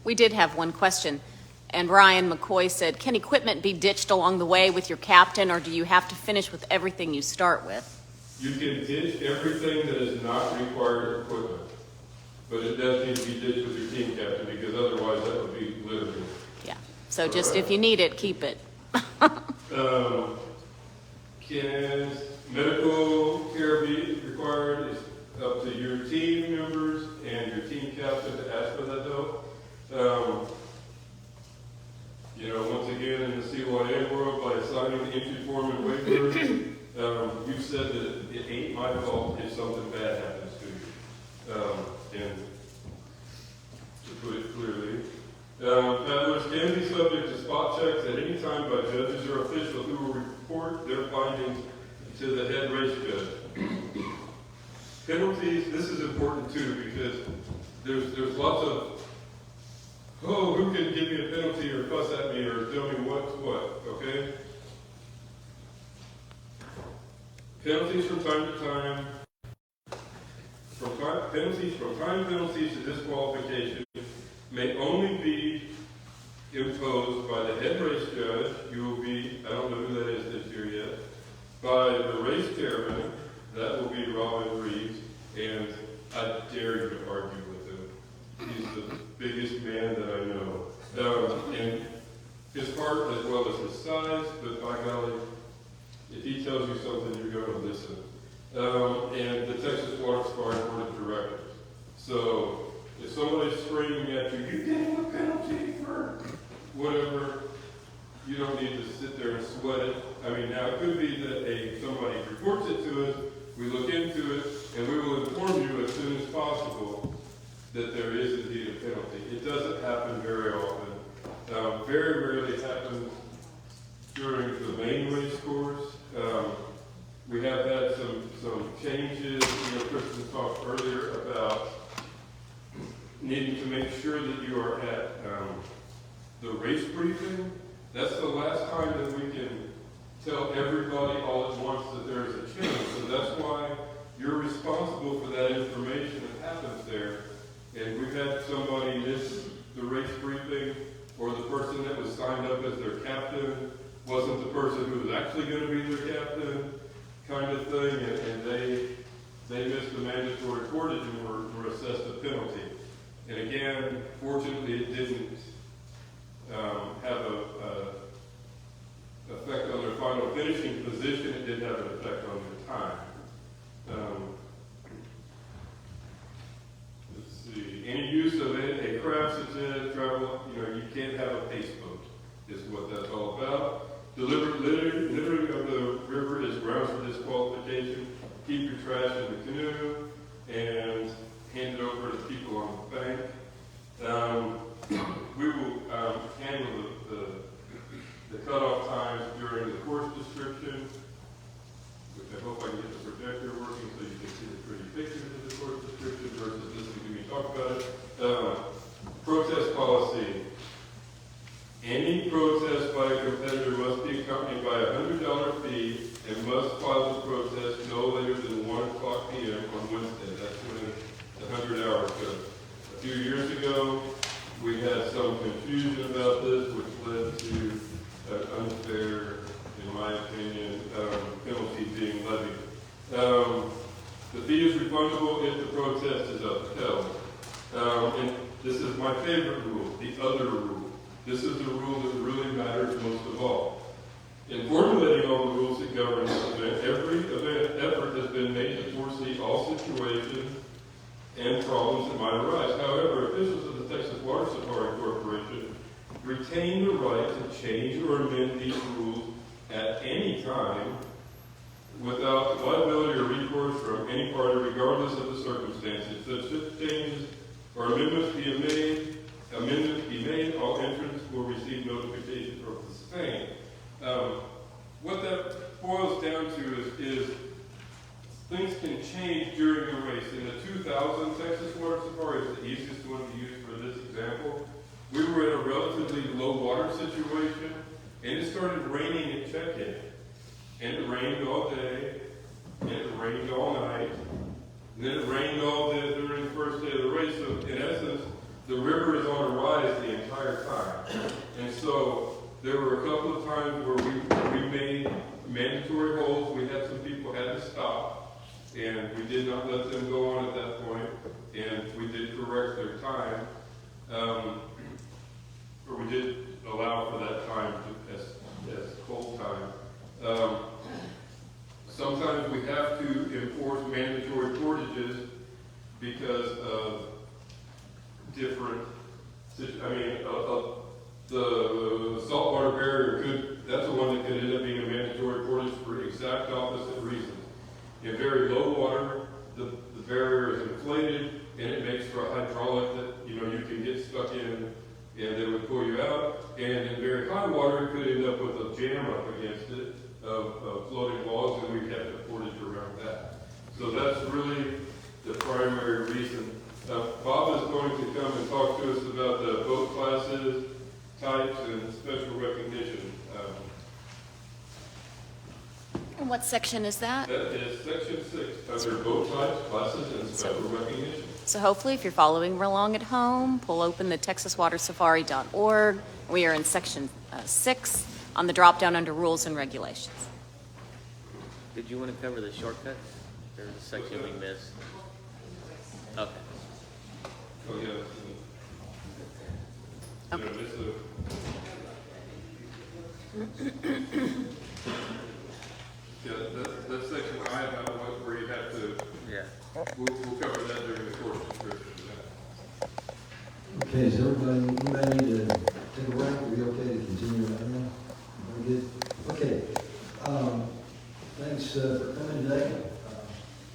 We did have one question, and Ryan McCoy said, can equipment be ditched along the way with your captain, or do you have to finish with everything you start with? You can ditch everything that is not required equipment, but it does need to be ditched with your team captain because otherwise that would be littering. Yeah, so just if you need it, keep it. Can medical care be required? It's up to your team members and your team captain to ask for that help. Once again, in the CYA world, by signing the entry form and waiver, you've said that it ain't my fault if something bad happens to you. And to put it clearly, paddlers can be subject to spot checks at any time by judges or officials who will report their findings to the head penalties, this is important too, because there's lots of, oh, who can give me a penalty or fuss at me or tell me what's what, okay? Penalties from time to time, penalties to disqualification may only be imposed by the head race judge. You will be, I don't know who that is this year yet, by the race chairman, that will be Robin Reeves, and I dare you to argue with him. He's the biggest man that I know. And his heart as well as his size, but by golly, if he tells you something, you're going to listen. And the Texas Water Supply Board of Directors. So if somebody's screaming at you, you're getting a penalty for whatever, you don't need to sit there and sweat it. I mean, now it could be that somebody reports it to us, we look into it, and we will inform you as soon as possible that there is indeed a penalty. It doesn't happen very often. Very rarely happens during the main race course. We have had some changes. Kristin talked earlier about needing to make sure that you are at the race briefing. That's the last time that we can tell everybody all at once that there is a change. So that's why you're responsible for that information that happens there. And we've had somebody miss the race briefing, or the person that was signed up as their captain wasn't the person who was actually going to be their captain, kind of thing, and they missed the mandatory portage and were assessed a penalty. And again, fortunately, it didn't have a effect on their final finishing position. It did have an effect on their time. Let's see. Any use of a craft such as travel, you can't have a pace boat, is what that's all about. Deliberate littering of the river is grounds for disqualification. Keep your trash in the canoe and hand it over to the people on the bank. We will handle the cutoff times during the course description, which I hope I can get the projector working so you can see the pretty pictures of the course description versus listening to me talk about it. Protest policy. Any protest by a competitor must be accompanied by a $100 fee and must file the protest no later than 1:00 p.m. on Wednesday. That's when the 100 hours go. A few years ago, we had some confusion about this, which led to an unfair, in my opinion, penalty being levied. The fee is refundable if the protest is upheld. And this is my favorite rule, the other rule. This is the rule that really matters most of all. In formulating all the rules that govern this event, every effort has been made to foresee all situations and problems that might arise. However, officials of the Texas Water Supply Corporation retain the right to change or amend these rules at any time without liability or recourse from any party, regardless of the circumstances. Such changes or amendments be made, all entrants will receive notification of the same. What that boils down to is things can change during a race. In the 2000 Texas Water Supply is the easiest one to use for this example. We were in a relatively low water situation, and it started raining at check-in. And it rained all day, and it rained all night, and then it rained all day during the first day of the race. So in essence, the river is on a rise the entire time. And so there were a couple of times where we made mandatory holds. We had some people had to stop, and we did not let them go on at that point, and we did correct their time, or we did allow for that time as cold time. Sometimes we have to enforce mandatory portages because of different, the saltwater barrier that's the one that could end up being a mandatory portage for exact opposite reasons. In very low water, the barrier is inflated and it makes for a hydraulic that you can get stuck in and they would pull you out. And in very high water, it could end up with a jam up against it of floating logs, and we'd have to portage around that. So that's really the primary reason. Bob is going to come and talk to us about the boat classes, types, and special recognition. And what section is that? That is section 6, under boat types, classes, and special recognition. So hopefully, if you're following along at home, pull open the texaswatersafari.org. We are in section 6 on the drop-down under rules and regulations. Did you want to cover the shortcuts? There's a section we missed. Okay. Oh, yeah. Okay. You know, this is yeah, that section I have one where you have to, Yeah. we'll cover that during the course description. Okay, is anybody need to take a break? Are we okay to continue right now? Very good. Okay. Thanks for coming today.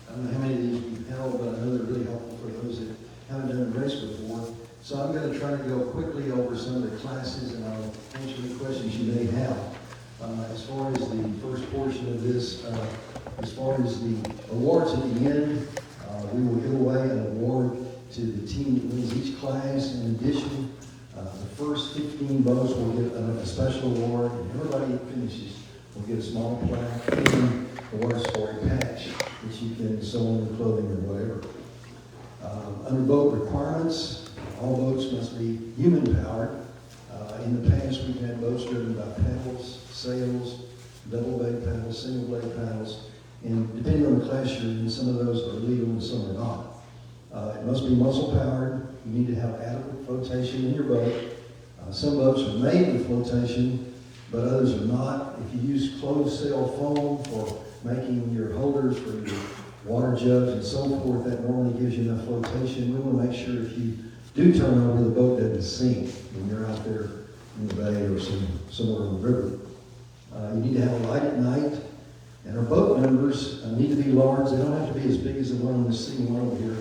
I don't know how many of these you've held, but I know they're really helpful for those that haven't done a race before. So I'm going to try to go quickly over some of the classes, and I'll answer any questions you may have. As far as the first portion of this, as far as the awards at the end, we will give away an award to the team that wins each class. In addition, the first 15 boats will get a special award, and everybody that finishes will get a small plaque and a water story patch that you can sew on your clothing or whatever. Under boat requirements, all boats must be human-powered. In the past, we've had boats driven by paddles, sails, double-blade paddles, single-blade paddles, and depending on the class you're in, some of those are legal and some are not. It must be muscle-powered. You need to have adequate flotation in your boat. Some boats are made with flotation, but others are not. If you use closed sail foam for making your holders for your water jugs and so forth, that normally gives you enough flotation. We want to make sure if you do turn over, the boat doesn't sink when you're out there in the bay or somewhere on the river. You need to have a light at night. And our boat members need to be large. They don't have to be as big as the one on the scene over here,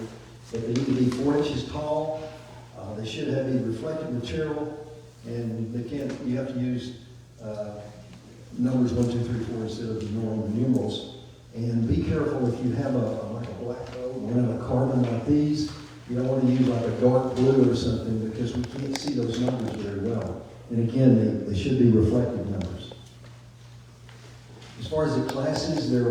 but they need to be 4 inches tall. They should have a reflective material, and you have to use numbers 1, 2, 3, 4 instead of the normal numerals. And be careful if you have like a black boat, one of a carbon like these. You don't want to use like a dark blue or something because we can't see those numbers very well. And again, they should be reflective numbers. As far as the classes, there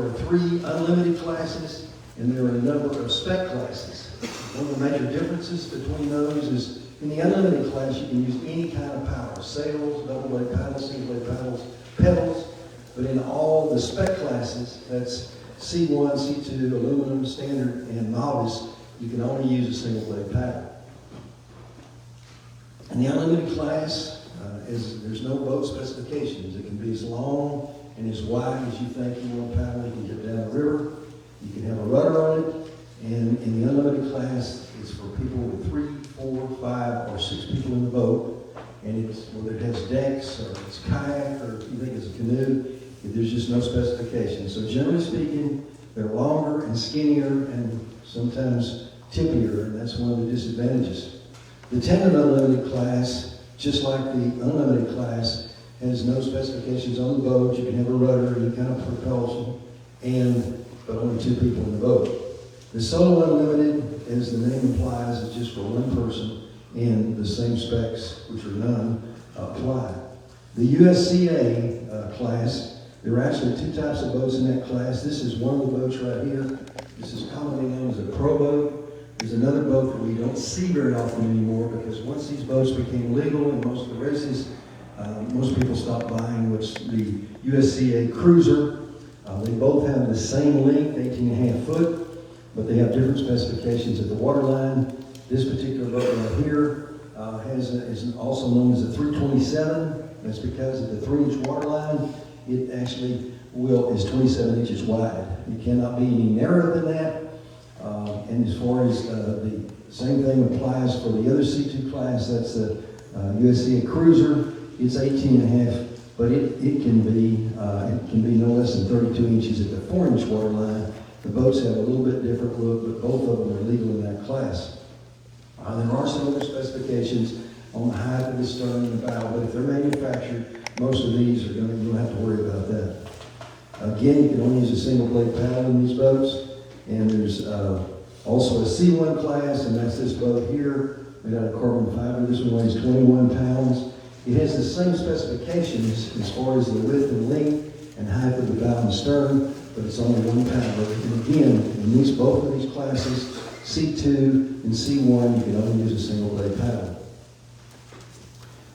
are 3 unlimited classes, and there are a number of spec classes. One of the major differences between those is in the unlimited class, you can use any kind of power, sails, double-blade paddles, single-blade paddles, pedals, but in all the spec classes, that's C1, C2, aluminum, standard, and novice, you can only use a single-blade paddle. In the unlimited class, there's no boat specifications. It can be as long and as wide as you think you want to paddle. You can get down the river. You can have a rudder on it. And in the unlimited class, it's for people with 3, 4, 5, or 6 people in the boat. And it's whether it has decks or it's kayak or if you think it's a canoe, there's just no specifications. So generally speaking, they're longer and skinnier and sometimes tippier, and that's one of the disadvantages. The tandem unlimited class, just like the unlimited class, has no specifications on the boat. You can have a rudder, any kind of propulsion, but only 2 people in the boat. The solo unlimited, as the name implies, is just for one person, and the same specs, which are none, apply. The USCA class, there are actually 2 types of boats in that class. This is one of the boats right here. This is commonly known as a pro boat. There's another boat that we don't see very often anymore because once these boats became legal in most of the races, most people stopped buying, which the USCA Cruiser. They both have the same length, 18.5 foot, but they have different specifications at the waterline. This particular boat right here is also known as a 327. That's because at the 3-inch waterline, it actually is 27 inches wide. It cannot be any narrower than that. And as far as the same thing applies for the other C2 class, that's the USCA Cruiser. It's 18.5, but it can be no less than 32 inches at the 4-inch waterline. The boats have a little bit different look, but both of them are legal in that class. There are some other specifications on the height of the stern and the bow, but if they're manufactured, most of these you don't have to worry about that. Again, you can only use a single blade paddle in these boats, And there's also a C1 class, and that's this boat here, made out of carbon fiber. This one weighs 21 pounds. It has the same specifications as far as the width and length and height of the bow and stern, but it's only 1 pounder. And again, in both of these classes, C2 and C1, you can only use a single blade paddle.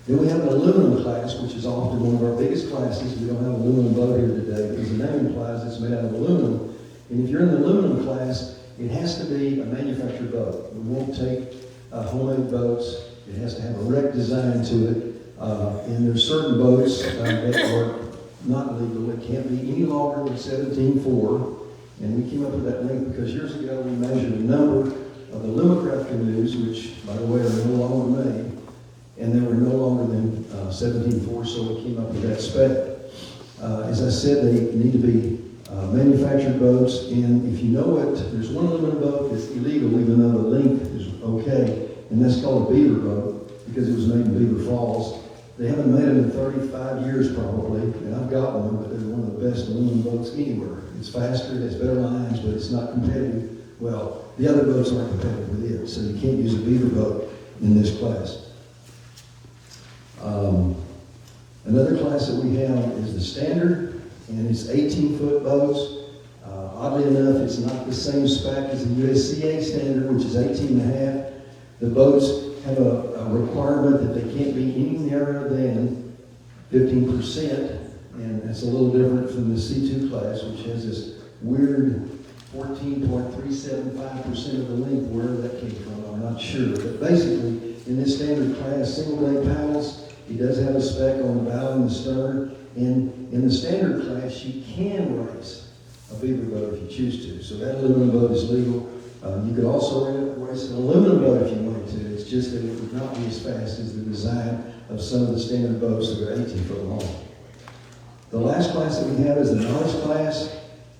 Then we have an aluminum class, which is often one of our biggest classes. We don't have an aluminum boat here today, because the name implies it's made out of aluminum. And if you're in the aluminum class, it has to be a manufactured boat. We won't take homemade boats. It has to have a wreck design to it. And there's certain boats that are not legal. It can't be any longer than 17.4. And we came up with that length because years ago we measured a number of the Lumacraft canoes, which, by the way, are no longer made. And they were no longer than 17.4, so we came up with that spec. As I said, they need to be manufactured boats, and if you know it, there's one aluminum boat that's illegal, even though the length is okay, and that's called a beaver boat, because it was made in Beaver Falls. They haven't made them in 35 years probably, and I've got one, but they're one of the best aluminum boats anywhere. It's faster, it has better lines, but it's not competitive. Well, the other boats aren't competitive with it, so you can't use a beaver boat in this class. Another class that we have is the standard, and it's 18-foot boats. Oddly enough, it's not the same spec as the USCA standard, which is 18.5. The boats have a requirement that they can't be any narrower than 15%, and that's a little different from the C2 class, which has this weird 14.375% of the length. Where that came from, I'm not sure. But basically, in this standard class, single blade paddles, it does have a spec on the bow and the stern. And in the standard class, you can race a beaver boat if you choose to. So that aluminum boat is legal. You could also race an aluminum boat if you wanted to. It's just that it would not be as fast as the design of some of the standard boats that are 18 foot long. The last class that we have is the novice class.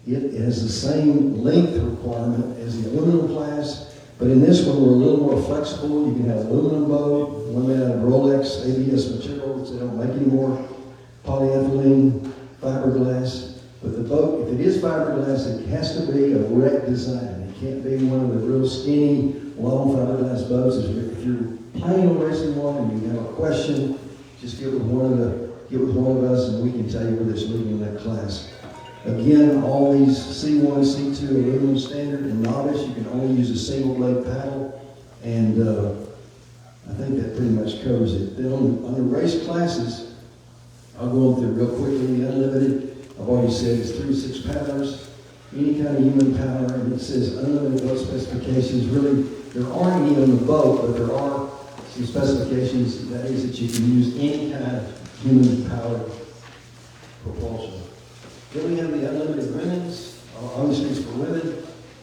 It has the same length requirement as the aluminum class, but in this one we're a little more flexible. You can have an aluminum boat, one made out of Rolex ABS material, which they don't make anymore, polyethylene, fiberglass. But the boat, if it is fiberglass, it has to be a wreck design. It can't be one of the real skinny, long fiberglass boats. If you're planning on racing one and you have a question, just get with one of us and we can tell you whether it's legal in that class. Again, all these C1, C2, aluminum standard, and novice, you can only use a single blade paddle, and I think that pretty much covers it. Then on the race classes, I'll go through real quickly. The unlimited, I've already said, is 3 to 6 pounders, any kind of human power, and it says unlimited boat specifications. Really, there aren't any on the boat, but there are some specifications. That is that you can use any kind of human powered propulsion. Then we have the unlimited women's. Obviously, it's for women.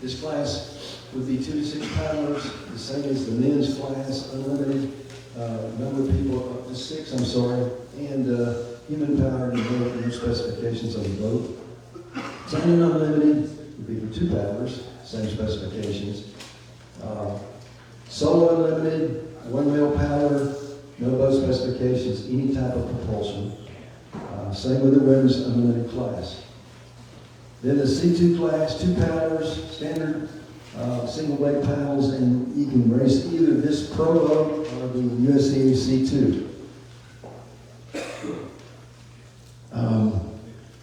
This class would be 2 to 6 pounders, the same as the men's class, unlimited. Number of people up to 6, I'm sorry, and human power and no specifications on the boat. Tandem unlimited would be for 2 pounders, same specifications. Solo unlimited, 1 mil power, no boat specifications, any type of propulsion. Same with the women's unlimited class. Then the C2 class, 2 pounders, standard single blade paddles, and you can race either this pro boat or the USCA C2.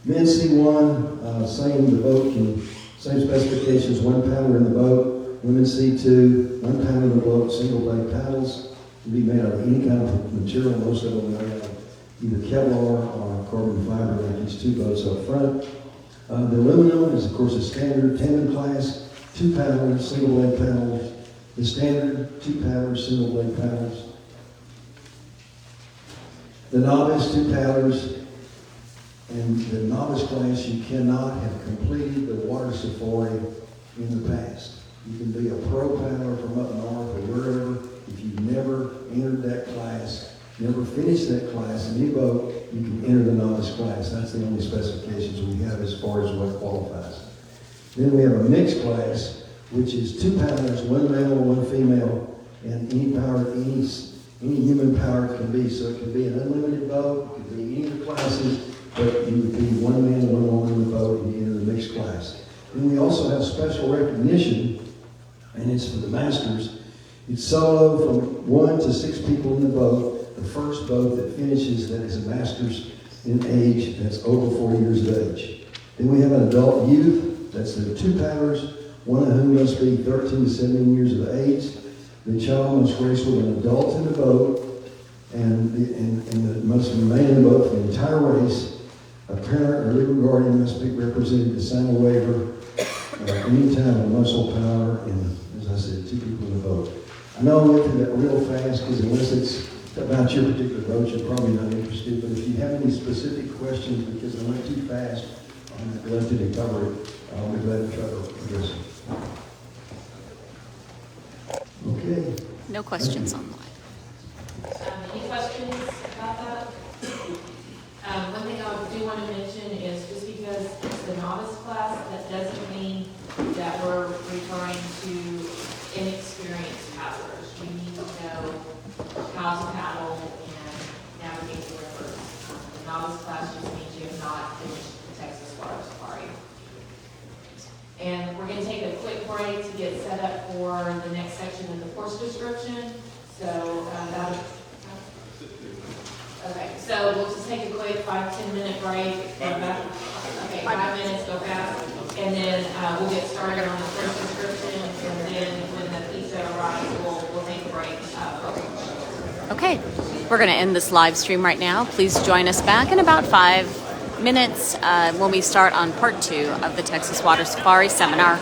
Men's C1, same specifications, 1 pounder in the boat. Women's C2, 1 pounder in the boat, single blade paddles. Can be made out of any kind of material. Most of them are made out of either Kevlar or carbon fiber, like these 2 boats up front. The aluminum is, of course, a standard tandem class, 2 pounders, single blade paddles. The standard, 2 pounders, single blade paddles. The novice, 2 pounders. And the novice class, you cannot have completed the water safari in the past. You can be a pro paddler from up north or wherever. If you've never entered that class, never finished that class in any boat, you can enter the novice class. That's the only specifications we have as far as what qualifies. Then we have a mixed class, which is 2 pounders, 1 male, 1 female, and any power, any human power it can be. So it could be an unlimited boat, it could be any of the classes, but you would be 1 man, 1 woman in the boat, and you enter the mixed class. And we also have special recognition, and it's for the masters. It's solo from 1 to 6 people in the boat. The first boat that finishes that is a master's in age that's over 4 years of age. Then we have an adult youth. That's the 2 paddlers, one of whom must be 13 to 17 years of age. The child must race with an adult in the boat, and must remain in the boat for the entire race. A parent or legal guardian must be represented to sign a waiver any time of muscle power, and as I said, 2 people in the boat. I know I went through that real fast because unless it's about your particular boat, you're probably not interested. But if you have any specific questions, because I went too fast, I'm neglected to cover it, I'll be glad to try to address it. Okay. No questions online. Any questions about that? One thing I do want to mention is just because it's the novice class, that doesn't mean that we're referring to inexperienced paddlers. You need to know how to paddle and navigate the rivers. The novice class just means you have not finished the Texas Water Safari. And we're going to take a quick break to get set up for the next section in the course description. So okay, so we'll just take a quick 5-10 minute break. Okay, 5 minutes, go fast. And then we'll get started on the course description. And then when the pizza arrives, we'll take a break. Okay, we're going to end this live stream right now. Please join us back in about 5 minutes when we start on part 2 of the Texas Water Safari seminar.